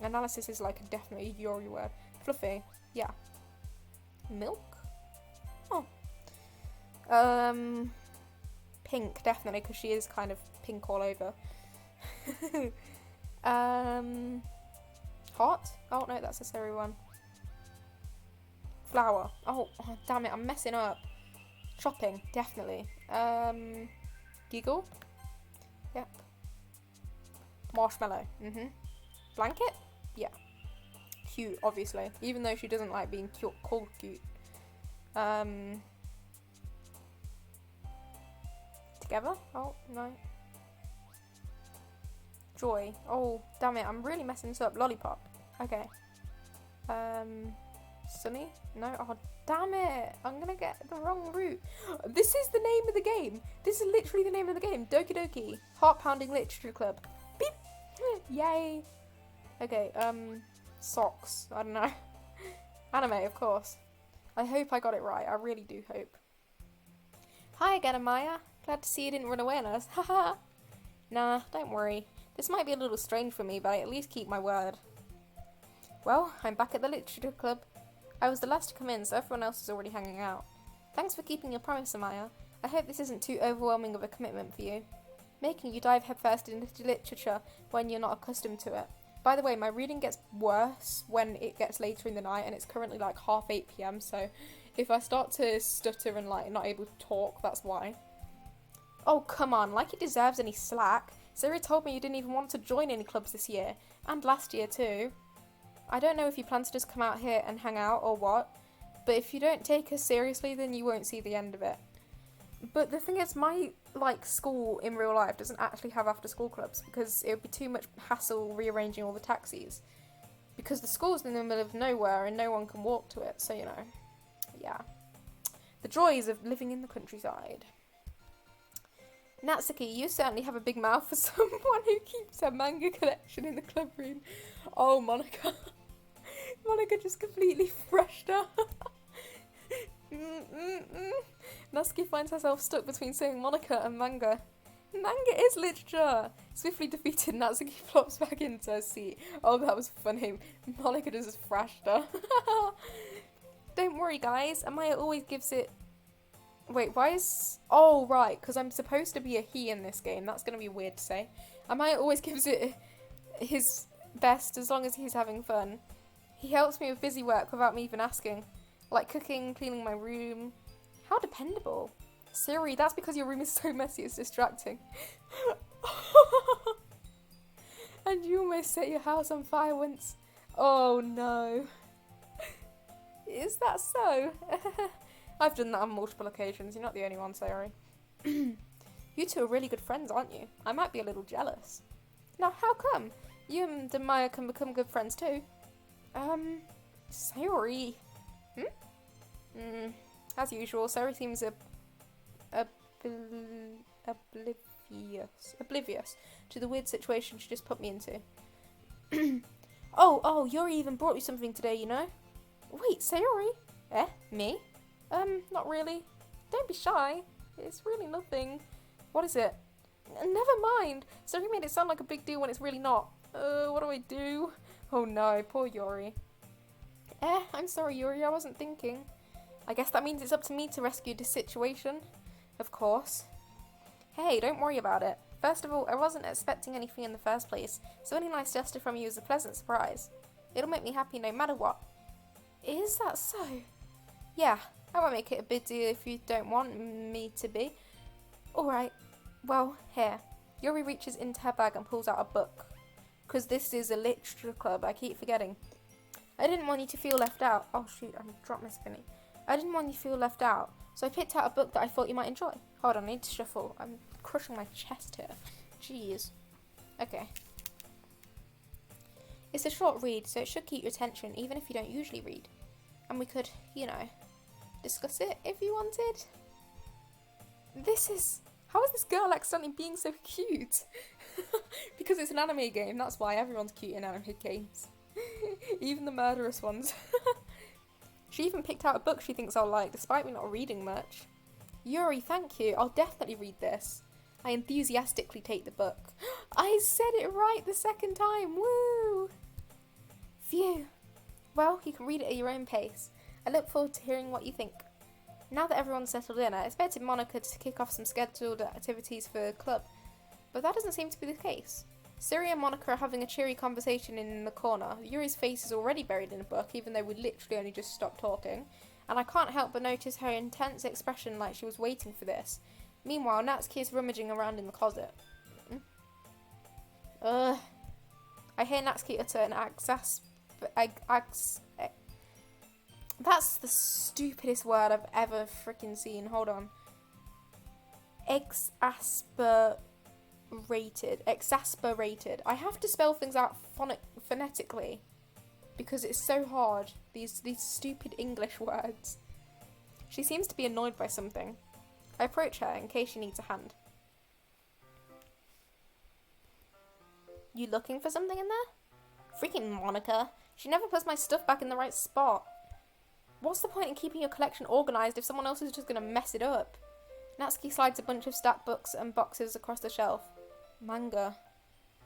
Analysis is like definitely your word. Fluffy, yeah. Milk? Oh. Pink, definitely, because she is kind of pink all over. Hot? Oh no, that's a Siri one. Flower. Oh, damn it, I'm messing up. Shopping, definitely. Giggle? Yep. Marshmallow. Blanket? Yeah. Cute, obviously. Even though she doesn't like being called cute. together. Oh, no. Joy. Oh, damn it. I'm really messing this up. Lollipop. Okay. Sunny? No? Oh, damn it. I'm gonna get the wrong route. This is the name of the game. This is literally the name of the game. Doki Doki. Heart Pounding Literature Club. Beep. Yay. Okay, socks. I don't know. Anime, of course. I hope I got it right. I really do hope. Hi again, Amaya. Glad to see you didn't run away on us. Haha. Nah, don't worry. This might be a little strange for me, but I at least keep my word. Well, I'm back at the literature club. I was the last to come in, so everyone else is already hanging out. Thanks for keeping your promise, Amaya. I hope this isn't too overwhelming of a commitment for you. Making you dive headfirst into literature when you're not accustomed to it. By the way, my reading gets worse when it gets later in the night, and it's currently like 8:30 PM, so if I start to stutter and like not able to talk, that's why. Oh, come on, like it deserves any slack. Sarah told me you didn't even want to join any clubs this year, and last year too. I don't know if you plan to just come out here and hang out or what, but if you don't take us seriously, then you won't see the end of it. But the thing is, my school in real life doesn't actually have after school clubs because it would be too much hassle rearranging all the taxis. Because the school's in the middle of nowhere and no one can walk to it, so you know, yeah. The joys of living in the countryside. Natsuki, you certainly have a big mouth for someone who keeps her manga collection in the club room. Oh, Monica. Monica just completely freshed up. Natsuki finds herself stuck between saying Monica and manga. Manga is literature! Swiftly defeated, Natsuki flops back into her seat. Oh, that was funny. Monica just freshed her. Don't worry, guys. Amaya always gives it... Wait, why is... Oh, right, because I'm supposed to be a he in this game. That's going to be weird to say. Amaya always gives it his best as long as he's having fun. He helps me with busy work without me even asking. Like cooking, cleaning my room. How dependable. Siri, that's because your room is so messy it's distracting. And you almost set your house on fire once. Oh no. Is that so? I've done that on multiple occasions. You're not the only one, Siri. You two are really good friends, aren't you? I might be a little jealous. Now, how come? You and Maya can become good friends too. Sayori. As usual, Sayori seems oblivious to the weird situation she just put me into. Oh, Yuri even brought you something today, you know? Wait, Sayori? Me? Not really. Don't be shy. It's really nothing. What is it? Never mind. Sayori made it sound like a big deal when it's really not. What do I do? Oh no, poor Yuri. I'm sorry, Yuri, I wasn't thinking. I guess that means it's up to me to rescue this situation. Of course. Hey, don't worry about it. First of all, I wasn't expecting anything in the first place, so any nice gesture from you is a pleasant surprise. It'll make me happy no matter what. Is that so? Yeah, I won't make it a big deal if you don't want me to be. Alright, well, here. Yuri reaches into her bag and pulls out a book. Because this is a literature club, I keep forgetting. I didn't want you to feel left out. Oh shoot, I dropped my spinny. I didn't want you to feel left out, so I picked out a book that I thought you might enjoy. Hold on, I need to shuffle. I'm crushing my chest here. Jeez. Okay. It's a short read, so it should keep your attention, even if you don't usually read. And we could, you know, discuss it if you wanted. How is this girl accidentally being so cute? Because it's an anime game, that's why everyone's cute in anime games. Even the murderous ones. She even picked out a book she thinks I'll like, despite me not reading much. Yuri, thank you. I'll definitely read this. I enthusiastically take the book. I said it right the second time. Woo! Phew. Well, you can read it at your own pace. I look forward to hearing what you think. Now that everyone's settled in, I expected Monica to kick off some scheduled activities for the club, but that doesn't seem to be the case. Siri and Monica are having a cheery conversation in the corner. Yuri's face is already buried in a book, even though we literally only just stopped talking, and I can't help but notice her intense expression like she was waiting for this. Meanwhile, Natsuki is rummaging around in the closet. I hear Natsuki utter an that's the stupidest word I've ever freaking seen. Hold on. Exasperated. I have to spell things out phonetically because it's so hard. These stupid English words. She seems to be annoyed by something. I approach her in case she needs a hand. You looking for something in there? Freaking Monica. She never puts my stuff back in the right spot. What's the point in keeping your collection organised if someone else is just going to mess it up? Natsuki slides a bunch of stacked books and boxes across the shelf. Manga.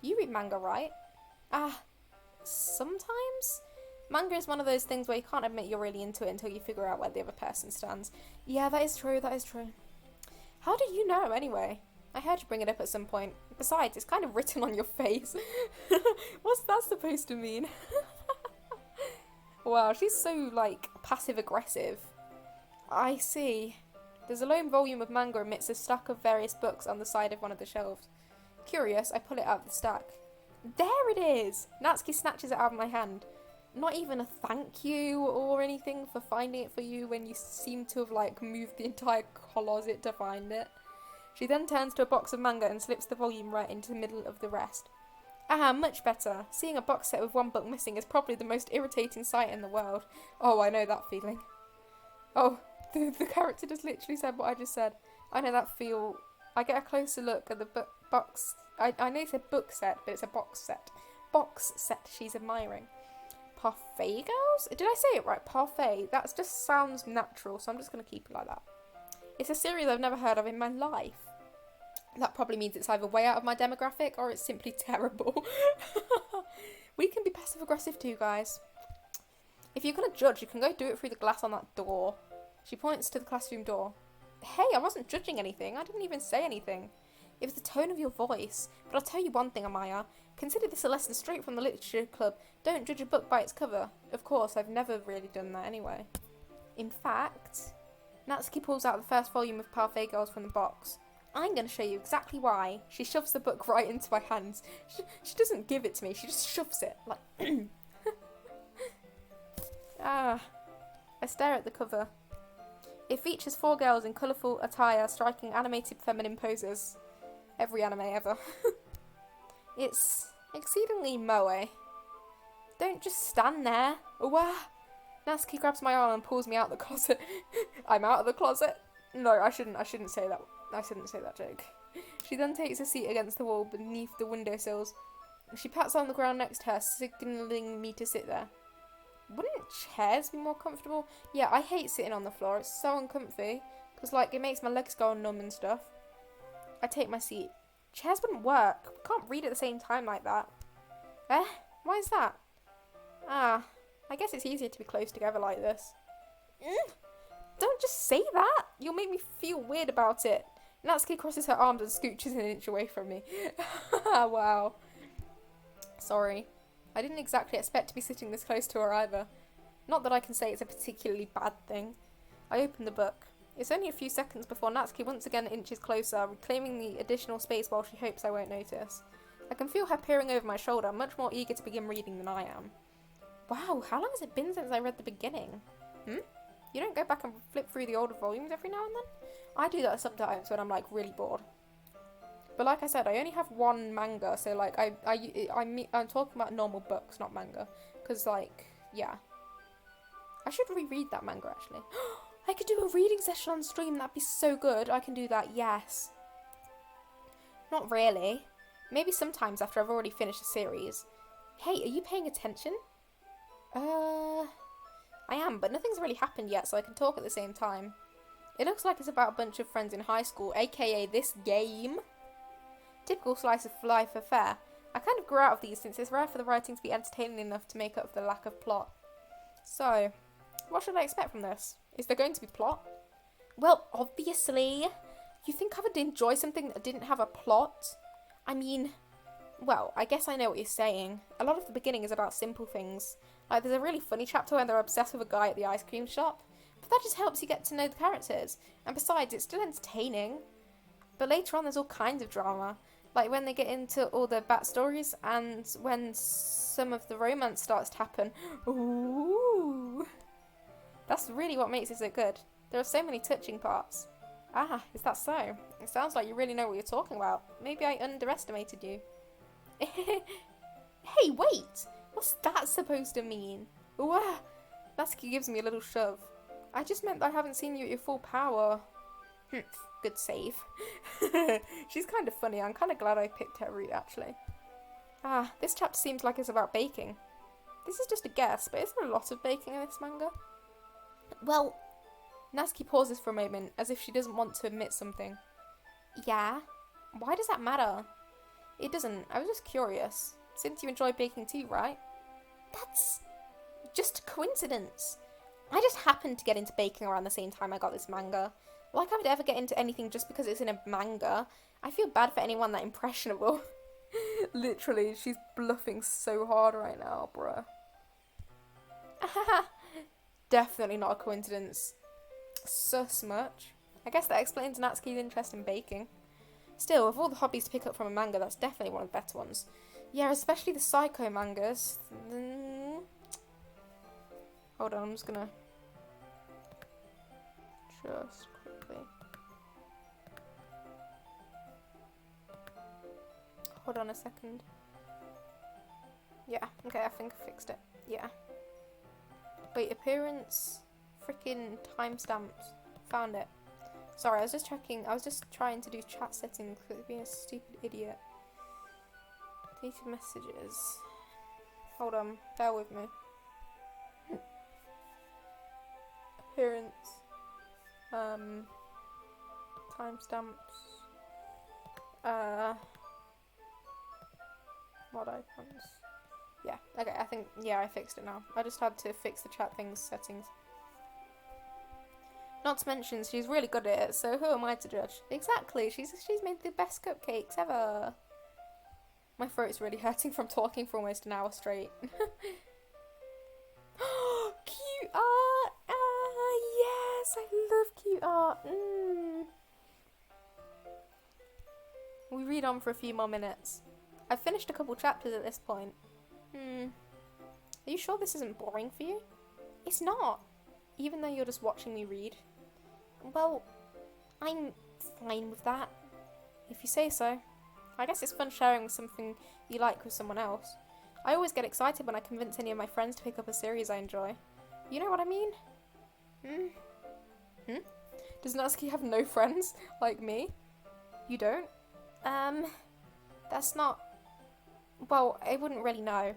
You read manga, right? Sometimes? Manga is one of those things where you can't admit you're really into it until you figure out where the other person stands. Yeah, that is true, that is true. How do you know, anyway? I heard you bring it up at some point. Besides, it's kind of written on your face. What's that supposed to mean? Wow, she's so, like, passive-aggressive. I see. There's a lone volume of manga amidst a stack of various books on the side of one of the shelves. Curious, I pull it out of the stack. There it is! Natsuki snatches it out of my hand. Not even a thank you or anything for finding it for you when you seem to have, like, moved the entire closet to find it. She then turns to a box of manga and slips the volume right into the middle of the rest. Much better. Seeing a box set with one book missing is probably the most irritating sight in the world. Oh, I know that feeling. Oh, the character just literally said what I just said. I know that feel. I get a closer look at the box. I know it's a book set, but it's a box set. Box set she's admiring. Parfait Girls? Did I say it right? Parfait. That just sounds natural, so I'm just going to keep it like that. It's a series I've never heard of in my life. That probably means it's either way out of my demographic or it's simply terrible. We can be passive-aggressive too, guys. If you're going to judge, you can go do it through the glass on that door. She points to the classroom door. Hey, I wasn't judging anything. I didn't even say anything. It was the tone of your voice. But I'll tell you one thing, Amaya. Consider this a lesson straight from the literature club. Don't judge a book by its cover. Of course, I've never really done that anyway. In fact, Natsuki pulls out the first volume of Parfait Girls from the box. I'm going to show you exactly why. She shoves the book right into my hands. She doesn't give it to me. She just shoves it. Like, I stare at the cover. It features 4 girls in colourful attire striking animated feminine poses. Every anime ever. It's exceedingly moe. Don't just stand there. Natsuki grabs my arm and pulls me out the closet. I'm out of the closet. No, I shouldn't say that. I shouldn't say that joke. She then takes a seat against the wall beneath the windowsills. She pats on the ground next to her, signalling me to sit there. Wouldn't chairs be more comfortable? Yeah, I hate sitting on the floor. It's so uncomfy. Because, like, it makes my legs go numb and stuff. I take my seat. Chairs wouldn't work. We can't read at the same time like that. Why is that? I guess it's easier to be close together like this. Don't just say that. You'll make me feel weird about it. Natsuki crosses her arms and scooches an inch away from me. Wow. Sorry. I didn't exactly expect to be sitting this close to her either. Not that I can say it's a particularly bad thing. I open the book. It's only a few seconds before Natsuki once again inches closer, reclaiming the additional space while she hopes I won't notice. I can feel her peering over my shoulder, much more eager to begin reading than I am. Wow, how long has it been since I read the beginning? You don't go back and flip through the older volumes every now and then? I do that sometimes when I'm, like, really bored. But like I said, I only have one manga, so, like, I'm talking about normal books, not manga. Because, like, yeah. I should reread that manga, actually. I could do a reading session on stream, that'd be so good. I can do that, yes. Not really. Maybe sometimes after I've already finished a series. Hey, are you paying attention? I am, but nothing's really happened yet, so I can talk at the same time. It looks like it's about a bunch of friends in high school, aka this game. Typical slice of life affair. I kind of grew out of these since it's rare for the writing to be entertaining enough to make up for the lack of plot. So, what should I expect from this? Is there going to be plot? Well, obviously. You think I would enjoy something that didn't have a plot? I mean, well, I guess I know what you're saying. A lot of the beginning is about simple things. Like, there's a really funny chapter where they're obsessed with a guy at the ice cream shop. But that just helps you get to know the characters. And besides, it's still entertaining. But later on, there's all kinds of drama. Like when they get into all the backstories and when some of the romance starts to happen. Ooh. That's really what makes it so good. There are so many touching parts. Ah, is that so? It sounds like you really know what you're talking about. Maybe I underestimated you. Hey, wait! What's that supposed to mean? Ooh, ah! Natsuki gives me a little shove. I just meant I haven't seen you at your full power. Good save. She's kind of funny. I'm kind of glad I picked her route, actually. Ah, this chapter seems like it's about baking. This is just a guess, but is there a lot of baking in this manga? Well, Natsuki pauses for a moment, as if she doesn't want to admit something. yeah. Why does that matter? It doesn't. I was just curious. Since you enjoy baking too, right? That's just a coincidence. I just happened to get into baking around the same time I got this manga. Like I would ever get into anything just because it's in a manga. I feel bad for anyone that impressionable. Literally, she's bluffing so hard right now, bruh. Definitely not a coincidence. Sus much. I guess that explains Natsuki's interest in baking. Still, of all the hobbies to pick up from a manga, that's definitely one of the better ones. Yeah, especially the psycho mangas. Hold on, I'm just gonna... Just quickly... Hold on a second. Yeah, okay, I think I fixed it. Yeah. Wait, appearance... Freaking timestamps. Found it. Sorry, I was just checking. I was just trying to do chat settings because being a stupid idiot. Deleted messages. Hold on, bear with me. Appearance. Timestamps. Mod icons. Yeah, okay, I think, yeah, I fixed it now. I just had to fix the chat things settings. Not to mention, she's really good at it, so who am I to judge? Exactly, she's made the best cupcakes ever. My throat's really hurting from talking for almost an hour straight. Cute art! Ah, yes, I love cute art. We read on for a few more minutes. I've finished a couple chapters at this point. Are you sure this isn't boring for you? It's not. Even though you're just watching me read? Well, I'm fine with that. If you say so. I guess it's fun sharing something you like with someone else. I always get excited when I convince any of my friends to pick up a series I enjoy. You know what I mean? Does Natsuki have no friends like me? You don't? That's not... Well, I wouldn't really know.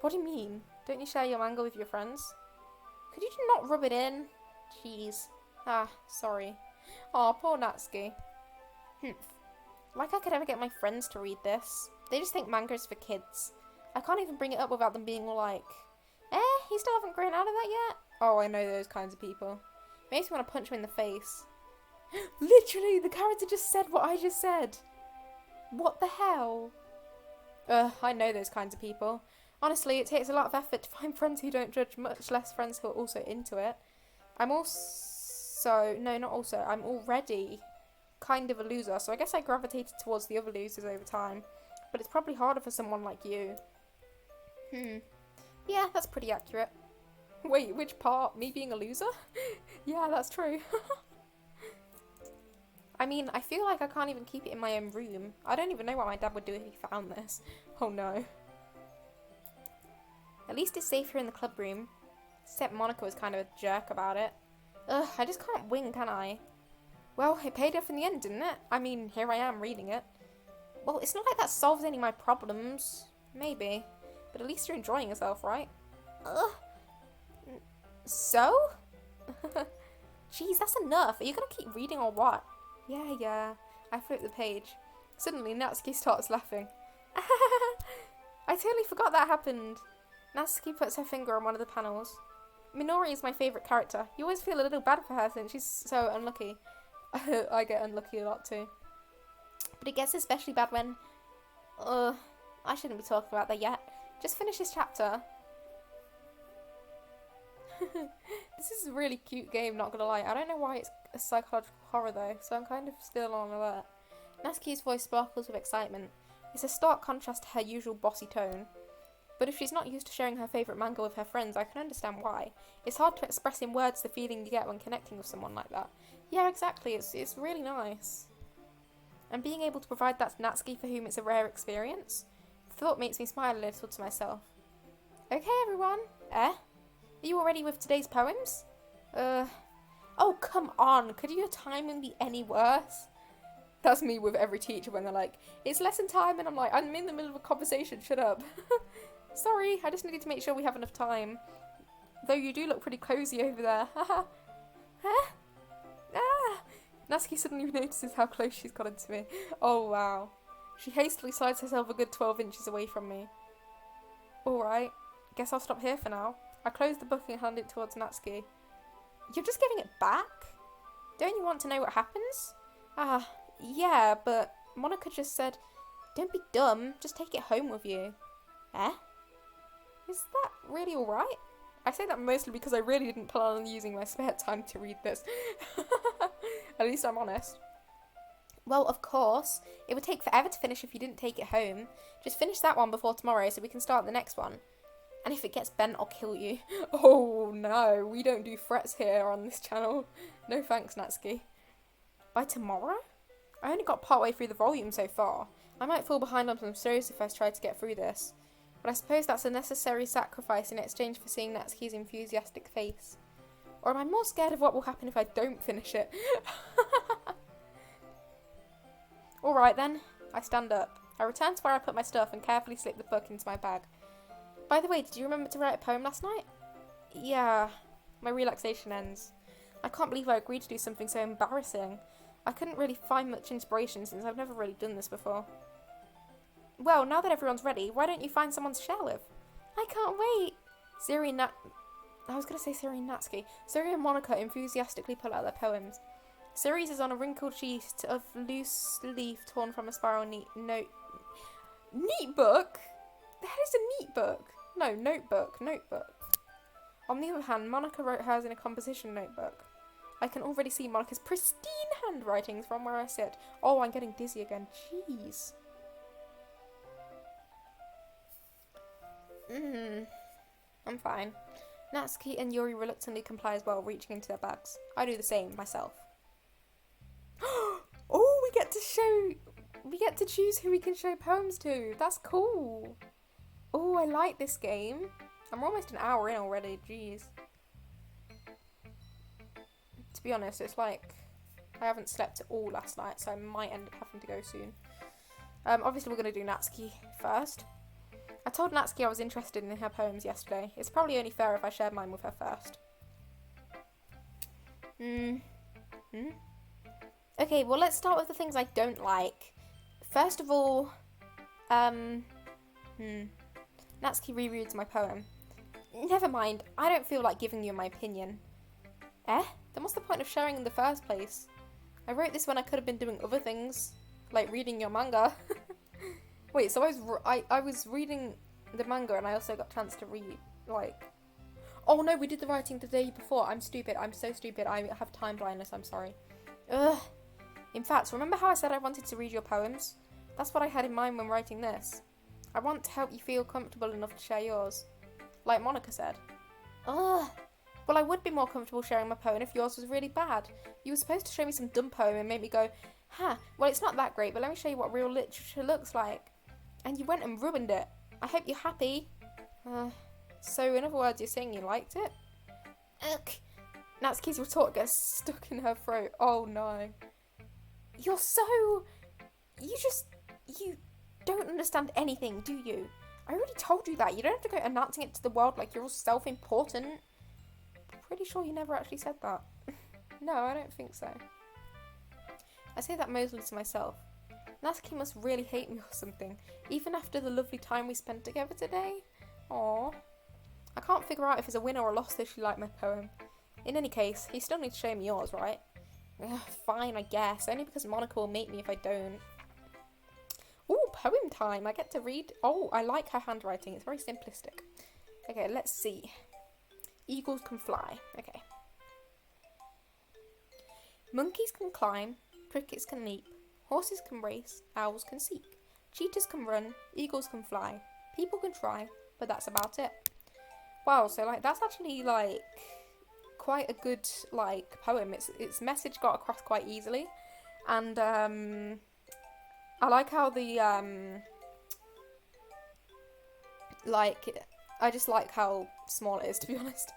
What do you mean? Don't you share your manga with your friends? Could you not rub it in? Jeez. Ah, sorry. Aw, poor Natsuki. Like I could ever get my friends to read this. They just think manga is for kids. I can't even bring it up without them being all like, you still haven't grown out of that yet? Oh, I know those kinds of people. Makes me want to punch him in the face. Literally, the character just said what I just said. What the hell? I know those kinds of people. Honestly, it takes a lot of effort to find friends who don't judge, much less friends who are also into it. I'm already kind of a loser, so I guess I gravitated towards the other losers over time. But it's probably harder for someone like you. Yeah, that's pretty accurate. Wait, which part? Me being a loser? Yeah, that's true. I mean, I feel like I can't even keep it in my own room. I don't even know what my dad would do if he found this. Oh no. At least it's safe here in the club room. Except Monica was kind of a jerk about it. Ugh, I just can't win, can I? Well, it paid off in the end, didn't it? I mean, here I am reading it. Well, it's not like that solves any of my problems. Maybe. But at least you're enjoying yourself, right? Ugh. So? Jeez, that's enough. Are you gonna keep reading or what? Yeah. I flipped the page. Suddenly, Natsuki starts laughing. I totally forgot that happened. Natsuki puts her finger on one of the panels. Minori is my favourite character. You always feel a little bad for her since she's so unlucky. I get unlucky a lot too. But it gets especially bad when... I shouldn't be talking about that yet. Just finish this chapter. This is a really cute game, not gonna lie. I don't know why it's a psychological horror though, so I'm kind of still on alert. Natsuki's voice sparkles with excitement. It's a stark contrast to her usual bossy tone. But if she's not used to sharing her favourite manga with her friends, I can understand why. It's hard to express in words the feeling you get when connecting with someone like that. Yeah, exactly, it's really nice. And being able to provide that to Natsuki, for whom it's a rare experience, the thought makes me smile a little to myself. Okay, everyone. Are you all ready with today's poems? Oh, come on. Could your timing be any worse? That's me with every teacher when they're like, it's lesson time, and I'm like, I'm in the middle of a conversation, shut up. Sorry, I just needed to make sure we have enough time. Though you do look pretty cozy over there. Haha. Huh? Ah! Natsuki suddenly notices how close she's gotten to me. Oh, wow. She hastily slides herself a good 12 inches away from me. Alright, guess I'll stop here for now. I close the book and hand it towards Natsuki. You're just giving it back? Don't you want to know what happens? Ah, yeah, but Monica just said, don't be dumb, just take it home with you. Is that really alright? I say that mostly because I really didn't plan on using my spare time to read this. At least I'm honest. Well, of course. It would take forever to finish if you didn't take it home. Just finish that one before tomorrow so we can start the next one. And if it gets bent, I'll kill you. Oh no, we don't do threats here on this channel. No thanks, Natsuki. By tomorrow? I only got partway through the volume so far. I might fall behind on some stories if I try to get through this. But I suppose that's a necessary sacrifice in exchange for seeing Natsuki's enthusiastic face. Or am I more scared of what will happen if I don't finish it? Alright then, I stand up. I return to where I put my stuff and carefully slip the book into my bag. By the way, did you remember to write a poem last night? Yeah, my relaxation ends. I can't believe I agreed to do something so embarrassing. I couldn't really find much inspiration since I've never really done this before. Well, now that everyone's ready, why don't you find someone to share with? I can't wait! Siri and Natsuki. Siri and Monica enthusiastically pull out their poems. Siri's is on a wrinkled sheet of loose leaf torn from a spiral neat book? The hell is a neat book? No, notebook. On the other hand, Monica wrote hers in a composition notebook. I can already see Monica's pristine handwritings from where I sit. Oh, I'm getting dizzy again. Jeez. I'm fine. Natsuki and Yuri reluctantly comply as well, reaching into their bags. I do the same myself. Oh, we get to choose who we can show poems to. That's cool. Oh, I like this game. I'm almost an hour in already. Jeez. To be honest, it's like I haven't slept at all last night, so I might end up having to go soon. Obviously, we're going to do Natsuki first. I told Natsuki I was interested in her poems yesterday. It's probably only fair if I shared mine with her first. Okay, well, let's start with the things I don't like. First of all, Natsuki rereads my poem. Never mind, I don't feel like giving you my opinion. Then what's the point of sharing in the first place? I wrote this when I could have been doing other things, like reading your manga. Wait, so I was reading the manga and I also got a chance to read, like... Oh no, we did the writing the day before. I'm stupid. I'm so stupid. I have time blindness. I'm sorry. Ugh. In fact, remember how I said I wanted to read your poems? That's what I had in mind when writing this. I want to help you feel comfortable enough to share yours. Like Monica said. Ugh. Well, I would be more comfortable sharing my poem if yours was really bad. You were supposed to show me some dumb poem and make me go, well, it's not that great, but let me show you what real literature looks like. And you went and ruined it. I hope you're happy. So, in other words, you're saying you liked it? Ugh. Natsuki's retort gets stuck in her throat. Oh no. You're so... You don't understand anything, do you? I already told you that. You don't have to go announcing it to the world like you're all self-important. Pretty sure you never actually said that. No, I don't think so. I say that mostly to myself. Natsuki must really hate me or something, even after the lovely time we spent together today. Aww. I can't figure out if it's a win or a loss that she liked my poem. In any case, you still need to show me yours, right? Ugh, fine, I guess. Only because Monica will make me if I don't. Ooh, poem time. I get to read. Oh, I like her handwriting. It's very simplistic. Okay, let's see. Eagles can fly. Okay. Monkeys can climb. Crickets can leap. Horses can race. Owls can seek. Cheetahs can run. Eagles can fly. People can try. but that's about it. Wow, so like that's actually like quite a good like poem. Its message got across quite easily, and I like how the like I just like how small it is, to be honest,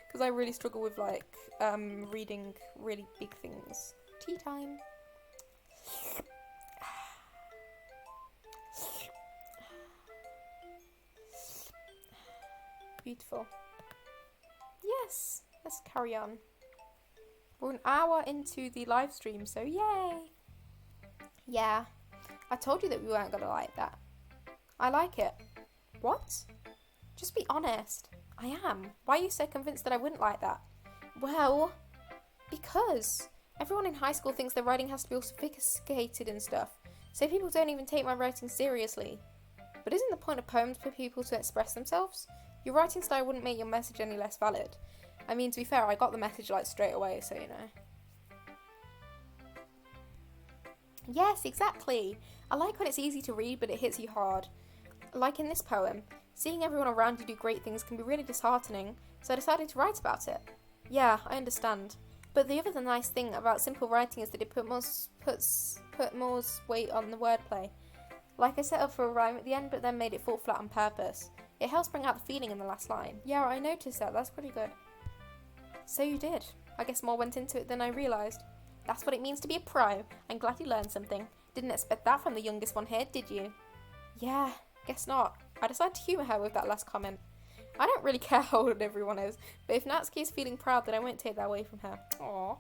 because I really struggle with like reading really big things. Tea time. Beautiful. Yes, let's carry on. We're an hour into the live stream, so yay! Yeah, I told you that we weren't gonna like that. I like it. What? Just be honest. I am. Why are you so convinced that I wouldn't like that? Well, because everyone in high school thinks their writing has to be all sophisticated and stuff, so people don't even take my writing seriously. But isn't the point of poems for people to express themselves? Your writing style wouldn't make your message any less valid. I mean, to be fair, I got the message like straight away, so you know. Yes, exactly. I like when it's easy to read, but it hits you hard. Like in this poem, seeing everyone around you do great things can be really disheartening, so I decided to write about it. Yeah, I understand. But the other nice thing about simple writing is that it put more weight on the wordplay. Like I set up for a rhyme at the end, but then made it fall flat on purpose. It helps bring out the feeling in the last line. Yeah, I noticed that. That's pretty good. So you did. I guess more went into it than I realised. That's what it means to be a pro. I'm glad you learned something. Didn't expect that from the youngest one here, did you? Yeah, guess not. I decided to humour her with that last comment. I don't really care how old everyone is, but if Natsuki is feeling proud, then I won't take that away from her. Aww.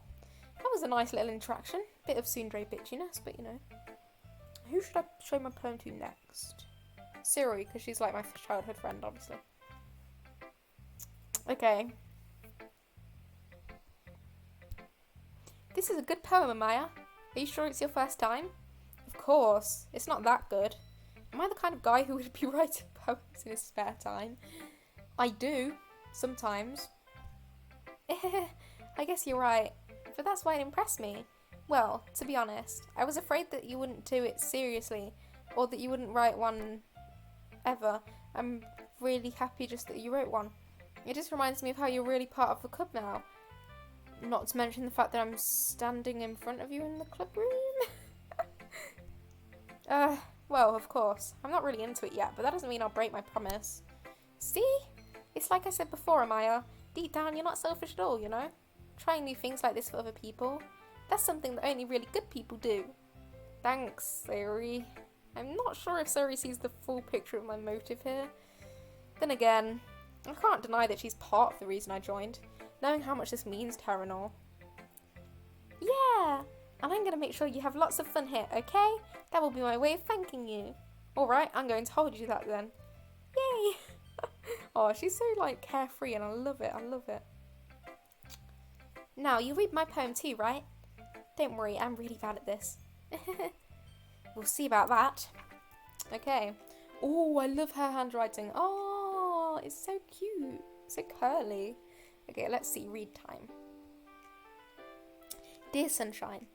That was a nice little interaction. Bit of tsundere bitchiness, but you know. Who should I show my poem to next? Siri, because she's like my childhood friend, obviously. Okay. This is a good poem, Amaya. Are you sure it's your first time? Of course. It's not that good. Am I the kind of guy who would be writing poems in his spare time? I do. Sometimes. I guess you're right. But that's why it impressed me. Well, to be honest, I was afraid that you wouldn't do it seriously, or that you wouldn't write one ever. I'm really happy just that you wrote one. It just reminds me of how you're really part of the club now. Not to mention the fact that I'm standing in front of you in the club room. Well, of course. I'm not really into it yet, but that doesn't mean I'll break my promise. See? It's like I said before, Amaya. Deep down, you're not selfish at all, you know? Trying new things like this for other people. That's something that only really good people do. Thanks, Sari. I'm not sure if Sari sees the full picture of my motive here. Then again, I can't deny that she's part of the reason I joined, knowing how much this means to her and all. Yeah, and I'm going to make sure you have lots of fun here, okay? That will be my way of thanking you. Alright, I'm going to hold you that then. Yay! Oh, she's so like carefree and I love it, I love it. Now, you read my poem too, right? Don't worry, I'm really bad at this. We'll see about that. Okay. Oh, I love her handwriting. Oh, it's so cute. So curly. Okay, let's see. Read time. Dear sunshine,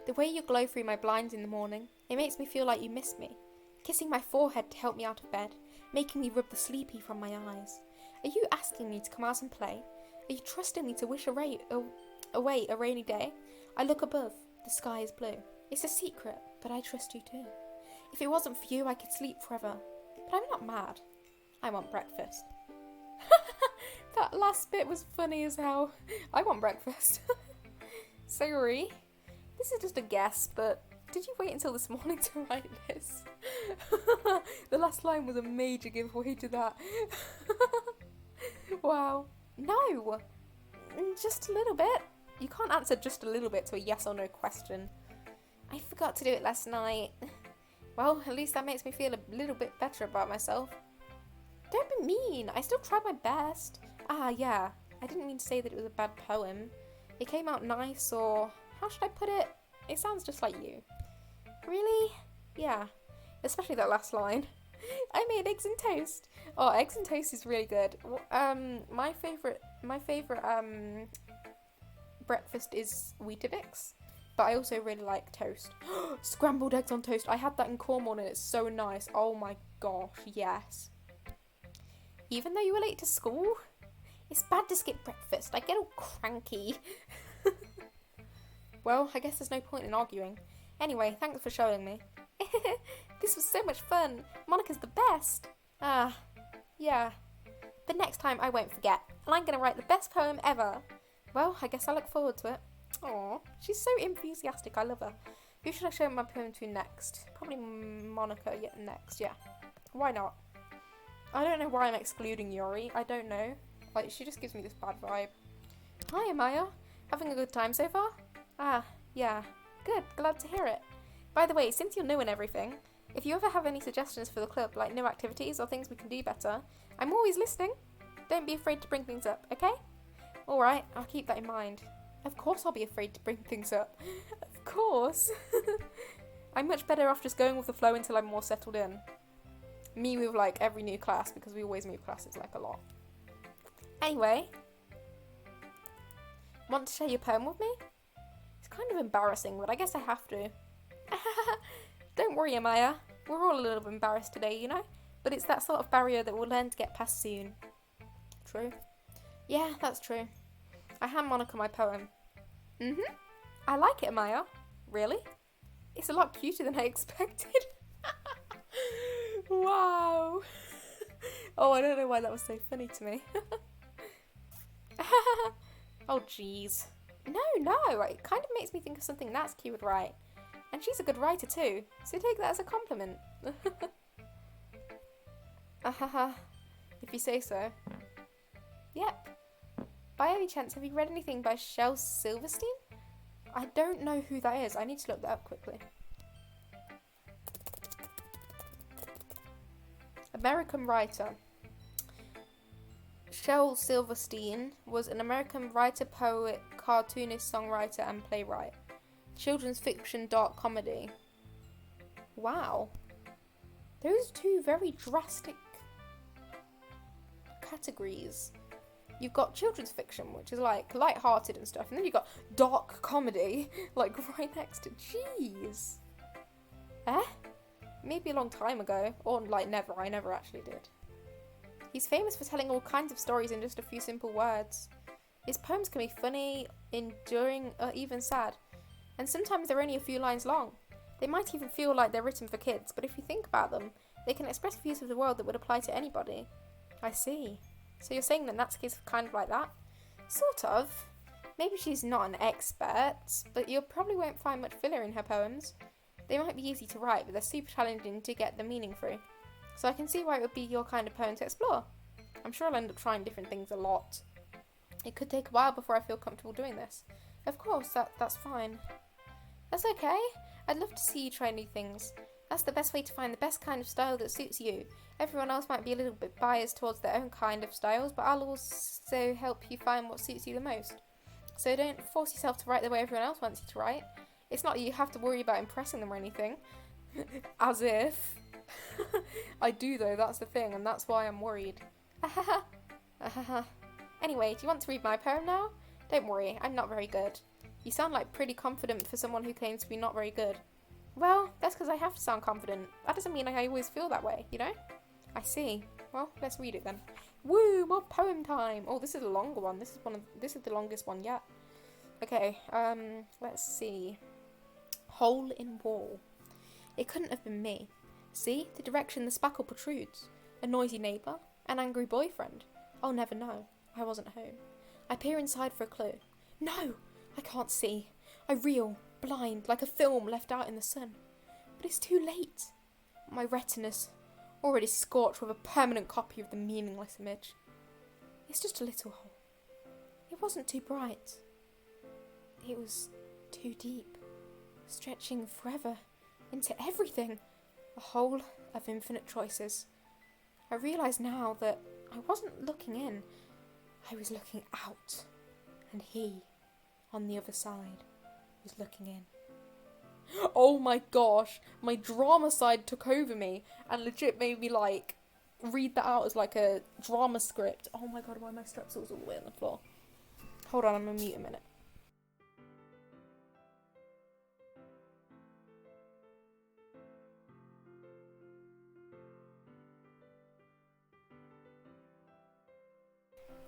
the way you glow through my blinds in the morning, it makes me feel like you miss me. Kissing my forehead to help me out of bed, making me rub the sleepy from my eyes. Are you asking me to come out and play? Are you trusting me to wish away a rainy day? I look above. The sky is blue. It's a secret, but I trust you too. If it wasn't for you, I could sleep forever. But I'm not mad. I want breakfast. That last bit was funny as hell. I want breakfast. Sorry. This is just a guess, but did you wait until this morning to write this? The last line was a major giveaway to that. Wow. No. Just a little bit. You can't answer just a little bit to a yes or no question. I forgot to do it last night. Well, at least that makes me feel a little bit better about myself. Don't be mean. I still tried my best. Ah, yeah. I didn't mean to say that it was a bad poem. It came out nice, or how should I put it? It sounds just like you. Really? Yeah. Especially that last line. I made eggs and toast. Oh, eggs and toast is really good. My favorite breakfast is Weetabix, but I also really like toast. Scrambled eggs on toast. I had that in Cornwall and it's so nice. Oh my gosh, yes. Even though you were late to school? It's bad to skip breakfast. I get all cranky. Well, I guess there's no point in arguing. Anyway, thanks for showing me. This was so much fun. Monica's the best. Ah, yeah. But next time I won't forget, and I'm going to write the best poem ever. Well, I guess I look forward to it. Aw, she's so enthusiastic. I love her. Who should I show my poem to next? Probably Monica next, yeah. Why not? I don't know why I'm excluding Yuri. I don't know. Like, she just gives me this bad vibe. Hi, Amaya. Having a good time so far? Ah, yeah. Good. Glad to hear it. By the way, since you're new and everything, if you ever have any suggestions for the club, like new activities or things we can do better, I'm always listening. Don't be afraid to bring things up, okay? Alright, I'll keep that in mind. Of course I'll be afraid to bring things up. Of course. I'm much better off just going with the flow until I'm more settled in. Me with like every new class, because we always move classes like a lot. Anyway, want to share your poem with me? It's kind of embarrassing, but I guess I have to. Don't worry, Amaya. We're all a little bit embarrassed today, you know? But it's that sort of barrier that we'll learn to get past soon. True. Yeah, that's true. I hand Monica my poem. I like it, Amaya. Really? It's a lot cuter than I expected. Wow. Oh, I don't know why that was so funny to me. Oh, jeez. No, it kind of makes me think of something Natsuki would write. And she's a good writer too, so take that as a compliment. If you say so. Yep. By any chance, have you read anything by Shel Silverstein? I don't know who that is. I need to look that up quickly. American writer. Shel Silverstein was an American writer, poet, cartoonist, songwriter, and playwright. Children's fiction, dark comedy. Wow. Those are two very drastic categories. You've got children's fiction, which is like light-hearted and stuff, and then you've got dark comedy, like right next to. Jeez. Maybe a long time ago, or like never. I never actually did. He's famous for telling all kinds of stories in just a few simple words. His poems can be funny, enduring, or even sad. And sometimes they're only a few lines long. They might even feel like they're written for kids, but if you think about them, they can express views of the world that would apply to anybody. I see. So you're saying that Natsuki's kind of like that? Sort of. Maybe she's not an expert, but you probably won't find much filler in her poems. They might be easy to write, but they're super challenging to get the meaning through. So I can see why it would be your kind of poem to explore. I'm sure I'll end up trying different things a lot. It could take a while before I feel comfortable doing this. Of course, that's fine. That's okay. I'd love to see you try new things. That's the best way to find the best kind of style that suits you. Everyone else might be a little bit biased towards their own kind of styles, but I'll also help you find what suits you the most. So don't force yourself to write the way everyone else wants you to write. It's not that you have to worry about impressing them or anything. As if. I do though, that's the thing, and that's why I'm worried. Anyway, do you want to read my poem now? Don't worry, I'm not very good. You sound like pretty confident for someone who claims to be not very good. Well, that's because I have to sound confident. That doesn't mean I always feel that way, you know? I see. Well, let's read it then. Woo, more poem time. Oh, this is a longer one. This is the longest one yet. Okay, let's see. Hole in wall. It couldn't have been me. See, the direction the spackle protrudes. A noisy neighbour? An angry boyfriend? I'll never know. I wasn't home. I peer inside for a clue. No! I can't see. I reel, blind, like a film left out in the sun. But it's too late. My retina's already scorched with a permanent copy of the meaningless image. It's just a little hole. It wasn't too bright. It was too deep, stretching forever into everything. A hole of infinite choices. I realise now that I wasn't looking in. I was looking out. And he, on the other side, was looking in. Oh my gosh, my drama side took over me and legit made me like read that out as like a drama script. Oh my god, why are my strepsils all the way on the floor? Hold on, I'm gonna mute a minute.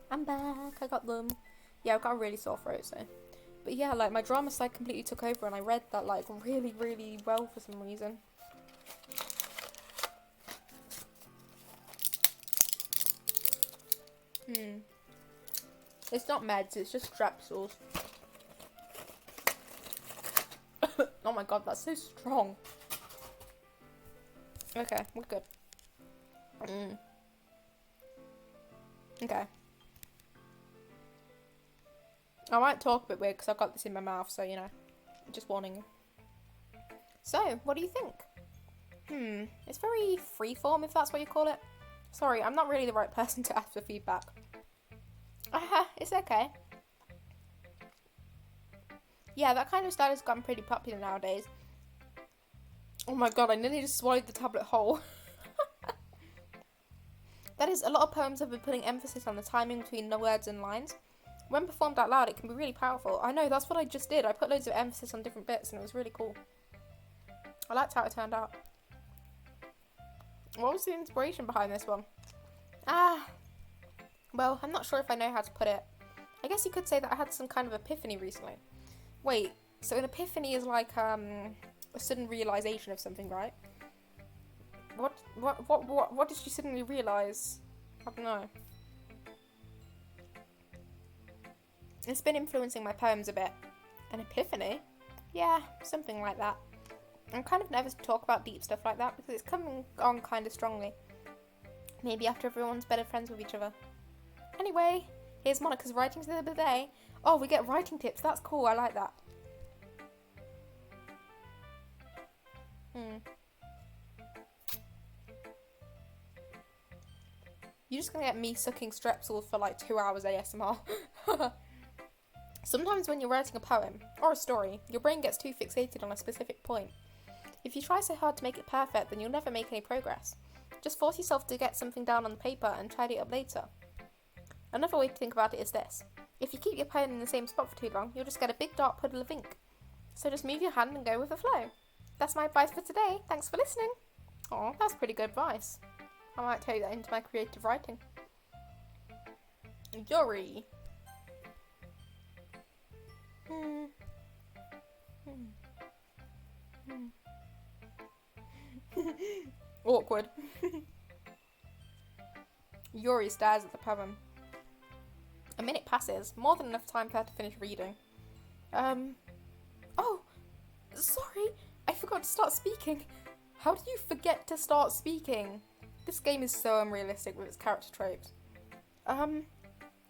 I'm back. I got them. Yeah, I've got a really sore throat, so. But yeah, like, my drama side completely took over, and I read that, like, really, really well for some reason. It's not meds, it's just strepsils. Oh my god, that's so strong. Okay, we're good. Okay. I might talk a bit weird because I've got this in my mouth, so, you know, just warning you. So, what do you think? It's very freeform, if that's what you call it. Sorry, I'm not really the right person to ask for feedback. It's okay. Yeah, that kind of style has gotten pretty popular nowadays. Oh my god, I nearly just swallowed the tablet whole. That is, a lot of poems have been putting emphasis on the timing between the words and lines. When performed out loud, it can be really powerful. I know, that's what I just did. I put loads of emphasis on different bits and it was really cool. I liked how it turned out. What was the inspiration behind this one? Well, I'm not sure if I know how to put it. I guess you could say that I had some kind of epiphany recently. Wait, so an epiphany is like a sudden realization of something, right? What did she suddenly realize? I don't know. It's been influencing my poems a bit. An epiphany? Yeah, something like that. I'm kind of nervous to talk about deep stuff like that because it's coming on kind of strongly. Maybe after everyone's better friends with each other. Anyway, here's Monica's writing tip of the day. Oh, we get writing tips. That's cool. I like that. You're just gonna get me sucking strepsils for like 2 hours ASMR. Sometimes when you're writing a poem, or a story, your brain gets too fixated on a specific point. If you try so hard to make it perfect, then you'll never make any progress. Just force yourself to get something down on the paper and tidy it up later. Another way to think about it is this. If you keep your pen in the same spot for too long, you'll just get a big dark puddle of ink. So just move your hand and go with the flow. That's my advice for today. Thanks for listening. Aw, that's pretty good advice. I might take that into my creative writing. Yuri. Awkward. Yuri stares at the poem. A minute passes, more than enough time for her to finish reading. Oh, sorry, I forgot to start speaking. How do you forget to start speaking? This game is so unrealistic with its character tropes.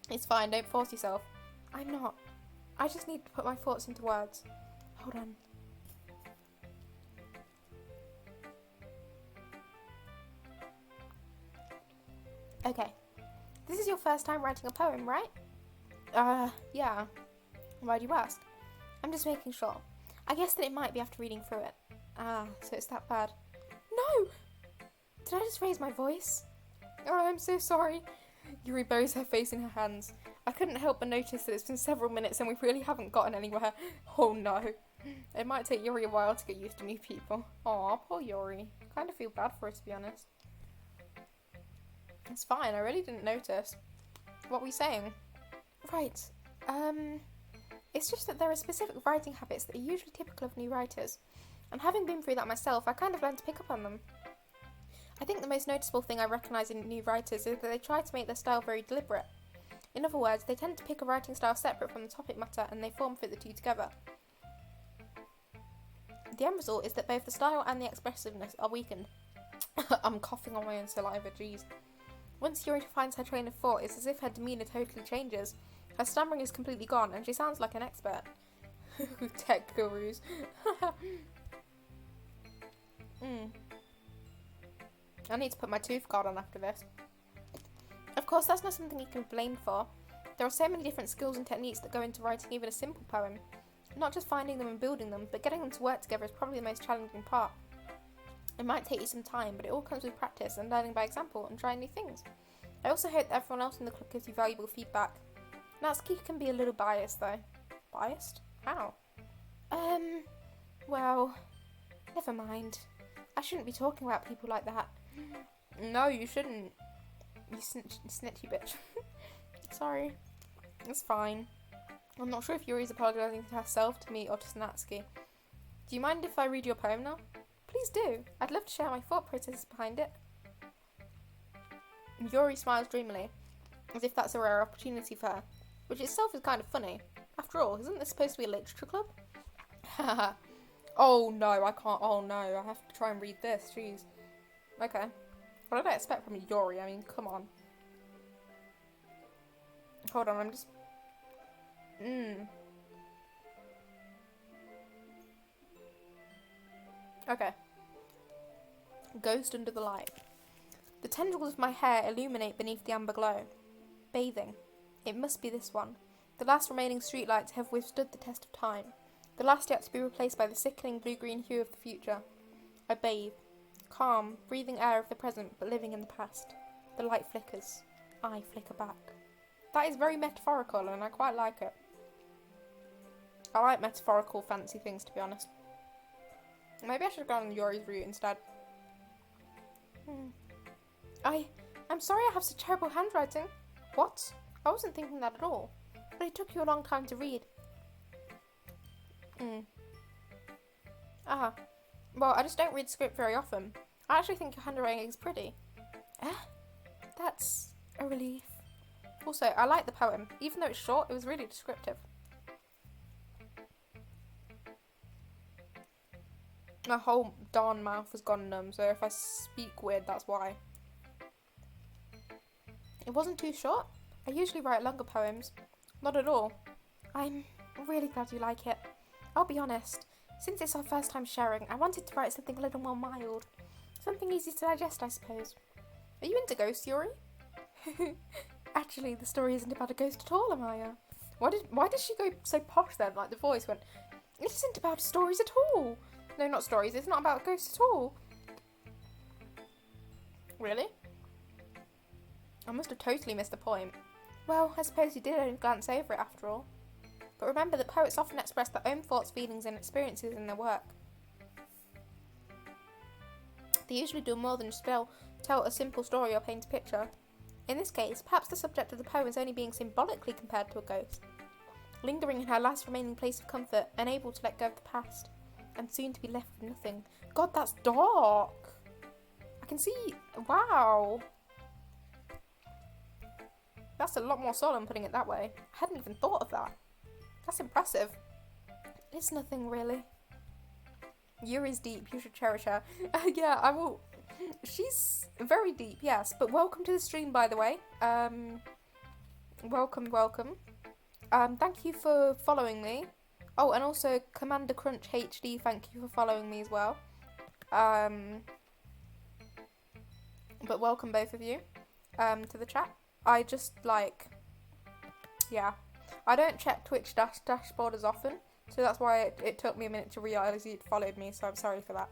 It's fine, don't force yourself. I'm not. I just need to put my thoughts into words. Hold on. Okay. This is your first time writing a poem, right? Yeah. Why do you ask? I'm just making sure. I guess that it might be after reading through it. So it's that bad. No! Did I just raise my voice? Oh, I'm so sorry. Yuri buries her face in her hands. I couldn't help but notice that it's been several minutes and we really haven't gotten anywhere. Oh no. It might take Yuri a while to get used to new people. Aw, poor Yuri. I kind of feel bad for her, to be honest. It's fine, I really didn't notice. What were you saying? Right. It's just that there are specific writing habits that are usually typical of new writers. And having been through that myself, I kind of learned to pick up on them. I think the most noticeable thing I recognise in new writers is that they try to make their style very deliberate. In other words, they tend to pick a writing style separate from the topic matter and they form fit the two together. The end result is that both the style and the expressiveness are weakened. I'm coughing on my own saliva, jeez. Once Yuri finds her train of thought, it's as if her demeanour totally changes. Her stammering is completely gone and she sounds like an expert. Tech gurus. I need to put my tooth guard on after this. Of course, that's not something you can be blamed for. There are so many different skills and techniques that go into writing even a simple poem. Not just finding them and building them, but getting them to work together is probably the most challenging part. It might take you some time, but it all comes with practice and learning by example and trying new things. I also hope that everyone else in the club gives you valuable feedback. Natsuki can be a little biased though. Biased? How? Well, never mind. I shouldn't be talking about people like that. No, you shouldn't. You snitchy bitch. Sorry. It's fine. I'm not sure if Yuri's apologising to herself, to me, or to Snatsky. Do you mind if I read your poem now? Please do. I'd love to share my thought processes behind it. Yuri smiles dreamily, as if that's a rare opportunity for her, which itself is kind of funny. After all, isn't this supposed to be a literature club? Haha. Oh no, I can't. Oh no, I have to try and read this. Jeez. Okay. What did I expect from Yuri? I mean, come on. Hold on, I'm just... Okay. Ghost under the light. The tendrils of my hair illuminate beneath the amber glow. Bathing. It must be this one. The last remaining streetlights have withstood the test of time. The last yet to be replaced by the sickening blue-green hue of the future. I bathe. Calm, breathing air of the present, but living in the past. The light flickers. I flicker back. That is very metaphorical, and I quite like it. I like metaphorical, fancy things, to be honest. Maybe I should have gone on Yuri's route instead. I'm sorry I have such terrible handwriting. What? I wasn't thinking that at all. But it took you a long time to read. Well, I just don't read script very often. I actually think your handwriting is pretty. That's a relief. Also, I like the poem. Even though it's short, it was really descriptive. My whole darn mouth has gone numb, so if I speak weird, that's why. It wasn't too short. I usually write longer poems. Not at all. I'm really glad you like it. I'll be honest. Since it's our first time sharing, I wanted to write something a little more mild. Something easy to digest, I suppose. Are you into ghosts, Yuri? Actually, the story isn't about a ghost at all, Amaya. Why did she go so posh then? Like the voice went, it isn't about stories at all. No, not stories. It's not about ghosts at all. Really? I must have totally missed the point. Well, I suppose you did only glance over it after all. But remember that poets often express their own thoughts, feelings and experiences in their work. They usually do more than just tell a simple story or paint a picture. In this case, perhaps the subject of the poem is only being symbolically compared to a ghost. Lingering in her last remaining place of comfort, unable to let go of the past, and soon to be left with nothing. God, that's dark! I can see... Wow! That's a lot more solemn putting it that way. I hadn't even thought of that. That's impressive. It's nothing, really. Yuri's deep, you should cherish her. Yeah, I will... She's very deep, yes. But welcome to the stream, by the way. Welcome. Thank you for following me. Oh, and also Commander Crunch HD, thank you for following me as well. But welcome both of you to the chat. I just yeah. I don't check Twitch dashboard as often, so that's why it took me a minute to realise you'd followed me, so I'm sorry for that.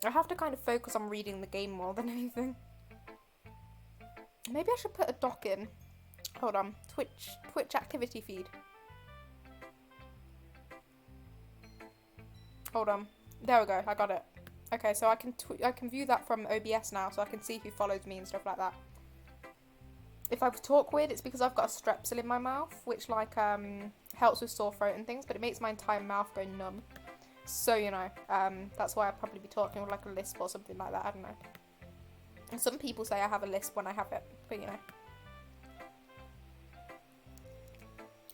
I have to kind of focus on reading the game more than anything. Maybe I should put a doc in. Hold on. Twitch activity feed. Hold on. There we go. I got it. Okay, so I can view that from OBS now, so I can see who follows me and stuff like that. If I talk weird, it's because I've got a strepsil in my mouth, which helps with sore throat and things, but it makes my entire mouth go numb. So, you know, that's why I'd probably be talking with like a lisp or something like that, I don't know. And some people say I have a lisp when I have it, but you know.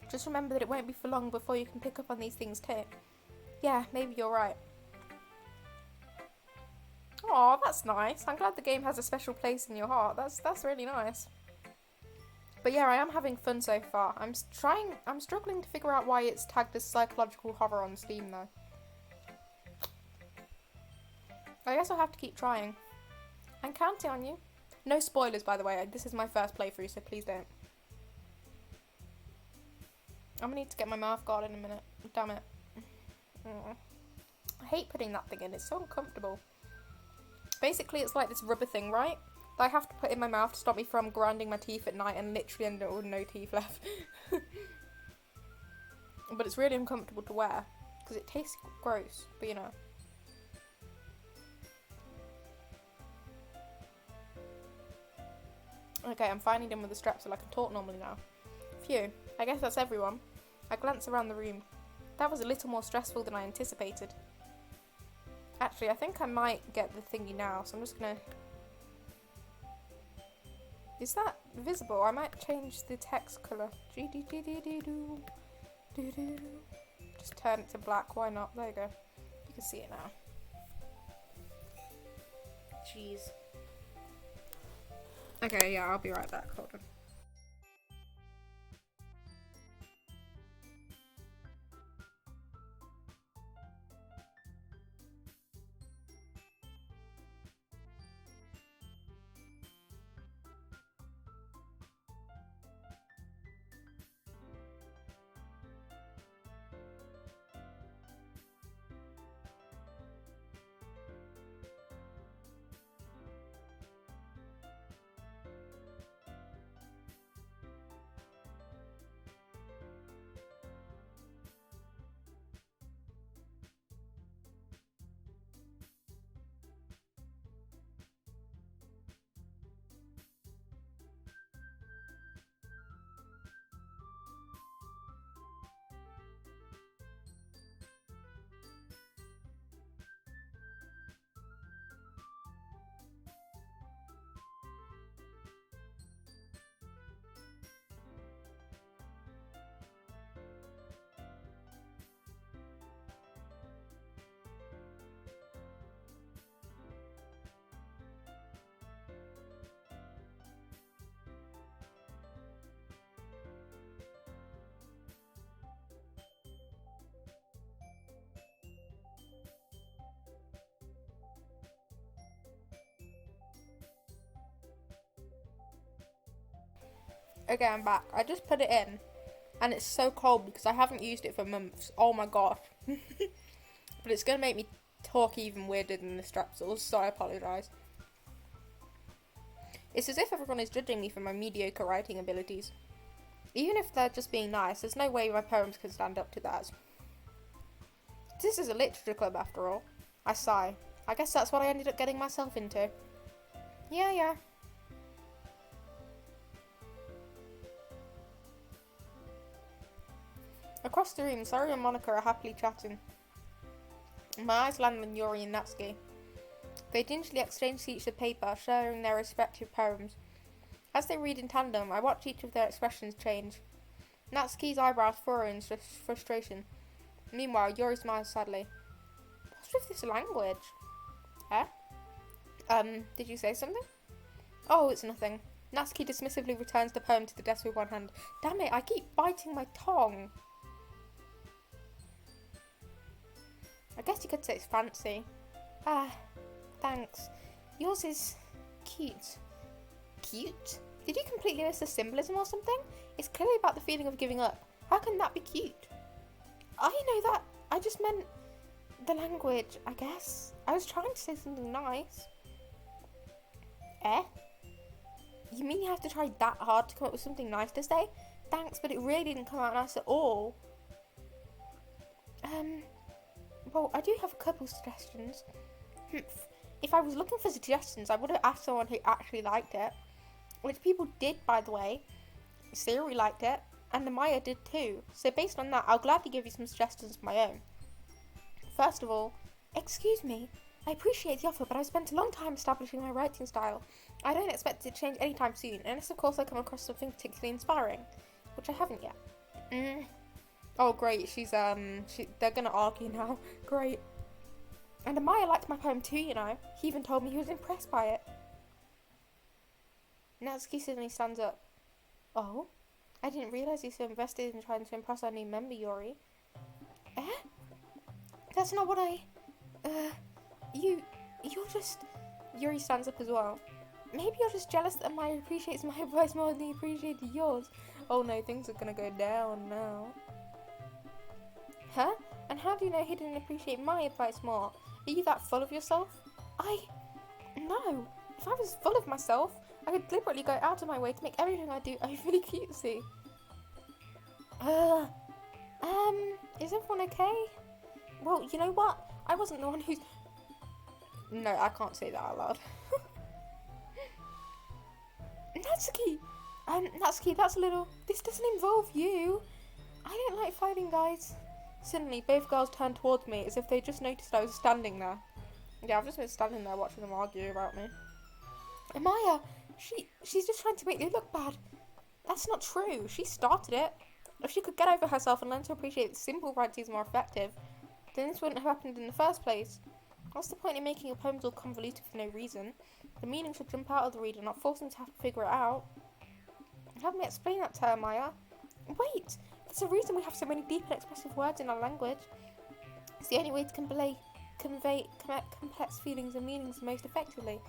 Just remember that it won't be for long before you can pick up on these things too. Yeah, maybe you're right. Aw, that's nice. I'm glad the game has a special place in your heart. That's really nice. But yeah, I am having fun so far. I'm struggling to figure out why it's tagged as psychological horror on Steam though. I guess I'll have to keep trying. I'm counting on you. No spoilers, by the way. This is my first playthrough, so please don't. I'm gonna need to get my mouth guard in a minute. Damn it. I hate putting that thing in. It's so uncomfortable. Basically, it's like this rubber thing, right? That I have to put in my mouth to stop me from grinding my teeth at night and literally end up with no teeth left. But it's really uncomfortable to wear because it tastes gross, but you know. Okay, I'm finally done with the straps so I can talk normally now. Phew, I guess that's everyone. I glance around the room. That was a little more stressful than I anticipated. Actually, I think I might get the thingy now, so I'm just gonna... Is that visible? I might change the text colour. Just turn it to black, why not? There you go. You can see it now. Jeez. Okay, yeah, I'll be right back. Hold on. Okay, I'm back. I just put it in, and it's so cold because I haven't used it for months. Oh my gosh. But it's going to make me talk even weirder than the strepsils, so I apologise. It's as if everyone is judging me for my mediocre writing abilities. Even if they're just being nice, there's no way my poems can stand up to that. This is a literature club after all. I sigh. I guess that's what I ended up getting myself into. Yeah. Across the room, Sari and Monica are happily chatting. My eyes land on Yuri and Natsuki. They gingerly exchange sheets of paper, sharing their respective poems. As they read in tandem, I watch each of their expressions change. Natsuki's eyebrows furrow in frustration. Meanwhile, Yuri smiles sadly. What's with this language? Eh? Did you say something? Oh, it's nothing. Natsuki dismissively returns the poem to the desk with one hand. Damn it, I keep biting my tongue. I guess you could say it's fancy. Ah, thanks. Yours is cute. Cute? Did you completely miss the symbolism or something? It's clearly about the feeling of giving up. How can that be cute? I know that. I just meant the language, I guess. I was trying to say something nice. Eh? You mean you have to try that hard to come up with something nice to say? Thanks, but it really didn't come out nice at all. Well, I do have a couple suggestions. If I was looking for suggestions, I would have asked someone who actually liked it. Which people did, by the way. Siri liked it, and Amaya did too. So based on that, I'll gladly give you some suggestions of my own. First of all, excuse me. I appreciate the offer, but I've spent a long time establishing my writing style. I don't expect it to change anytime soon, unless of course I come across something particularly inspiring. Which I haven't yet. Oh great, they're gonna argue now. Great. And Amaya liked my poem too, you know. He even told me he was impressed by it. Natsuki suddenly stands up. Oh? I didn't realise you're so invested in trying to impress our new member, Yuri. Eh? That's not what I... You're just... Yuri stands up as well. Maybe you're just jealous that Amaya appreciates my advice more than he appreciated yours. Oh no, things are gonna go down now. Huh? And how do you know he didn't appreciate my advice more? Are you that full of yourself? No. If I was full of myself, I would deliberately go out of my way to make everything I do overly cutesy. Is everyone okay? Well, you know what? I wasn't the one who's... No, I can't say that out loud. Natsuki! Natsuki, that's a little... This doesn't involve you. I don't like fighting guys. Suddenly, both girls turned towards me as if they just noticed I was standing there. Yeah, I've just been standing there watching them argue about me. Amaya, she's just trying to make you look bad. That's not true. She started it. If she could get over herself and learn to appreciate that simple writing is more effective, then this wouldn't have happened in the first place. What's the point in making your poems all convoluted for no reason? The meaning should jump out of the reader, not force them to have to figure it out. Help me explain that to her, Amaya. Wait! There's a reason we have so many deep and expressive words in our language. It's the only way to convey complex feelings and meanings most effectively.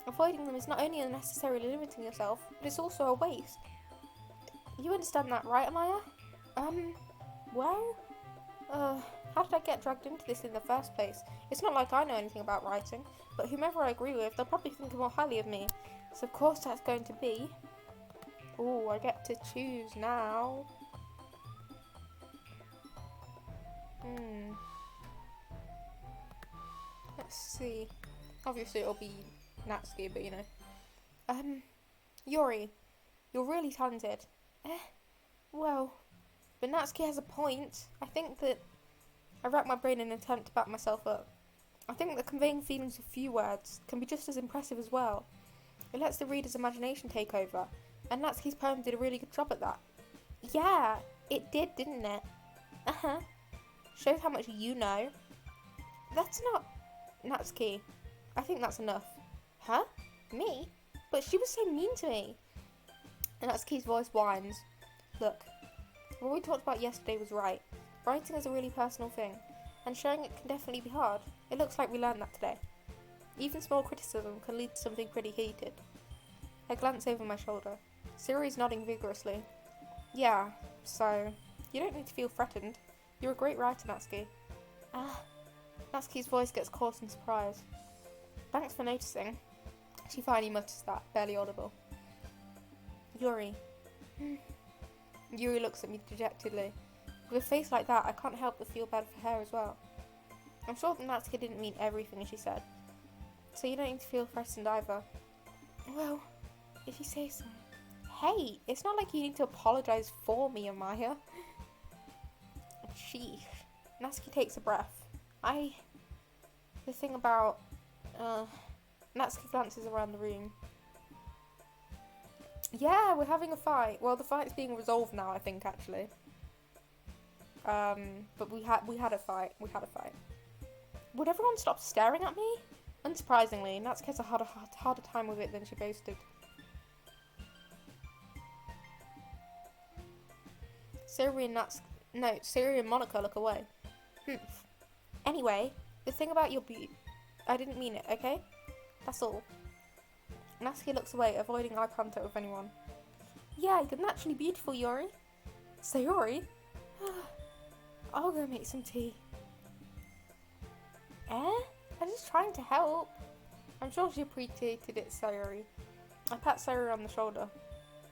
Avoiding them is not only unnecessarily limiting yourself, but it's also a waste. You understand that, right, Amaya? Well? How did I get dragged into this in the first place? It's not like I know anything about writing, but whomever I agree with, they'll probably think more highly of me. So of course that's going to be... Ooh, I get to choose now. Let's see. Obviously it'll be Natsuki, but you know. Yuri, you're really talented. Well, but Natsuki has a point. I think that I racked my brain in an attempt to back myself up. I think that conveying feelings with few words can be just as impressive as well. It lets the reader's imagination take over, and Natsuki's poem did a really good job at that. Yeah, it did, didn't it? Shows how much you know. That's not... Natsuki, I think that's enough. Huh? Me? But she was so mean to me. And Natsuki's voice whines. Look, what we talked about yesterday was right. Writing is a really personal thing, and sharing it can definitely be hard. It looks like we learned that today. Even small criticism can lead to something pretty heated. I glance over my shoulder. Sayori's nodding vigorously. Yeah, so, you don't need to feel threatened. You're a great writer, Natsuki. Natsuki's voice gets coarse in surprise. Thanks for noticing. She finally mutters that, barely audible. Yuri. Yuri looks at me dejectedly. With a face like that, I can't help but feel bad for her as well. I'm sure that Natsuki didn't mean everything she said, so you don't need to feel threatened either. Well, if you say so. Hey, it's not like you need to apologise for me, Amaya. Sheesh. Natsuki takes a breath. The thing about... Natsuki glances around the room. Yeah, we're having a fight. Well, the fight's being resolved now, I think, actually. But we had a fight. Would everyone stop staring at me? Unsurprisingly, Natsuki has a harder time with it than she boasted. Sayori and Monica look away. Anyway, the thing about your beauty... I didn't mean it, okay? That's all. Natsuki looks away, avoiding eye contact with anyone. Yeah, you're naturally beautiful, Yuri. Sayori? I'll go make some tea. I'm just trying to help. I'm sure she appreciated it, Sayori. I pat Sayori on the shoulder.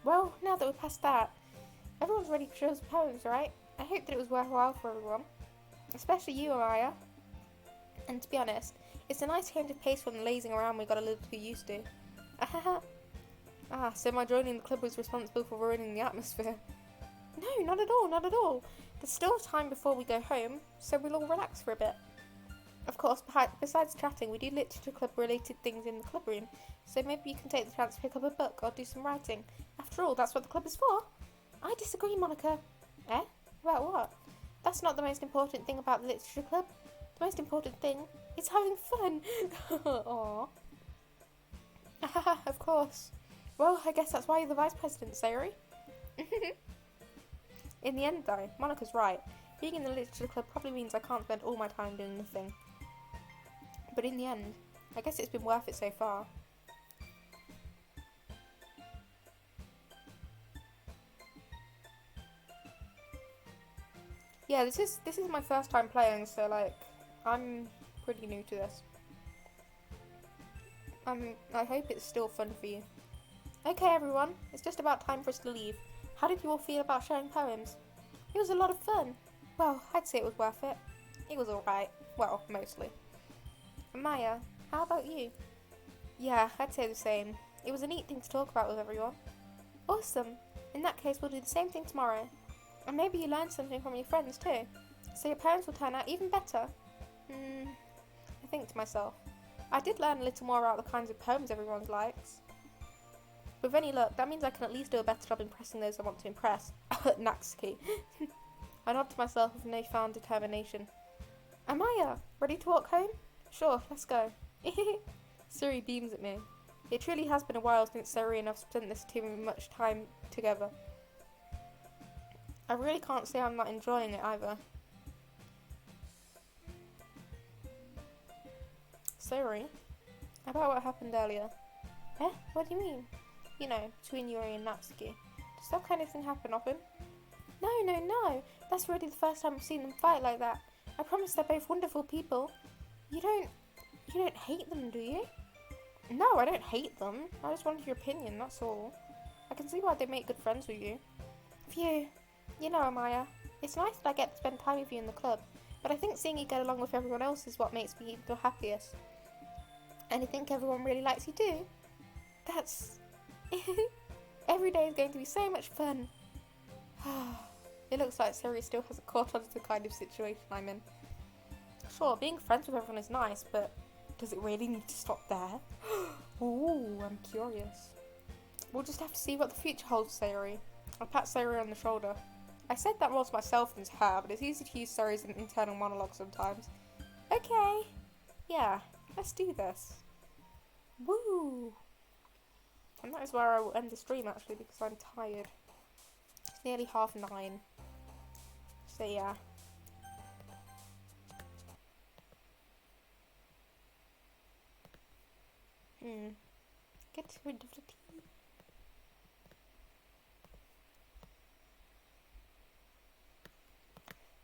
Well, now that we're past that, everyone's ready for Show's poems, right? I hope that it was worthwhile for everyone. Especially you, Amaya. And to be honest, it's a nice change of pace from the lazing around we got a little too used to. So my joining the club was responsible for ruining the atmosphere. No, not at all. There's still time before we go home, so we'll all relax for a bit. Of course, besides chatting, we do literature club related things in the club room, so maybe you can take the chance to pick up a book or do some writing. After all, that's what the club is for. I disagree, Monica. About what? That's not the most important thing about the literature club. The most important thing is having fun. Aww. Of course. Well, I guess that's why you're the vice president, Sayori. In the end, though, Monica's right. Being in the literature club probably means I can't spend all my time doing nothing. But in the end, I guess it's been worth it so far. Yeah, this is my first time playing, so like, I'm pretty new to this. I hope it's still fun for you. Okay, everyone, it's just about time for us to leave. How did you all feel about sharing poems? It was a lot of fun. Well, I'd say it was worth it. It was alright. Well, mostly. Amaya, how about you? Yeah, I'd say the same. It was a neat thing to talk about with everyone. Awesome. In that case, we'll do the same thing tomorrow. And maybe you learned something from your friends too. So your poems will turn out even better. I think to myself. I did learn a little more about the kinds of poems everyone likes. With any luck, that means I can at least do a better job impressing those I want to impress. Natsuki. I nod to myself with newfound determination. Amaya, ready to walk home? Sure, let's go. Suri beams at me. It truly has been a while since Suri and I've spent this too much time together. I really can't say I'm not enjoying it either. Suri? About what happened earlier. Eh? What do you mean? You know, between Yuri and Natsuki. Does that kind of thing happen often? No. That's really the first time I've seen them fight like that. I promise they're both wonderful people. You don't hate them, do you? No, I don't hate them. I just wanted your opinion, that's all. I can see why they make good friends with you. Phew. You know, Amaya, it's nice that I get to spend time with you in the club, but I think seeing you get along with everyone else is what makes me the happiest. And I think everyone really likes you too. That's... Every day is going to be so much fun. It looks like Suri still hasn't caught on to the kind of situation I'm in. Sure, being friends with everyone is nice, but does it really need to stop there? Ooh, I'm curious. We'll just have to see what the future holds, Sayori. I pat Sayori on the shoulder. I said that more to myself than to her, but it's easy to use Sayori as an internal monologue sometimes. Okay. Yeah, let's do this. Woo! And that is where I will end the stream, actually, because I'm tired. It's nearly 9:30. So yeah. Get rid of the tea.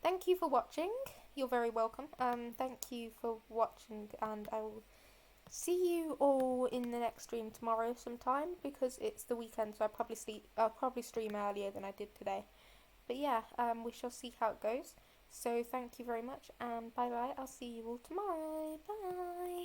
Thank you for watching. You're very welcome. Thank you for watching, and I will see you all in the next stream tomorrow sometime, because it's the weekend, so I'll probably stream earlier than I did today. But yeah, we shall see how it goes. So thank you very much, and bye bye. I'll see you all tomorrow. Bye.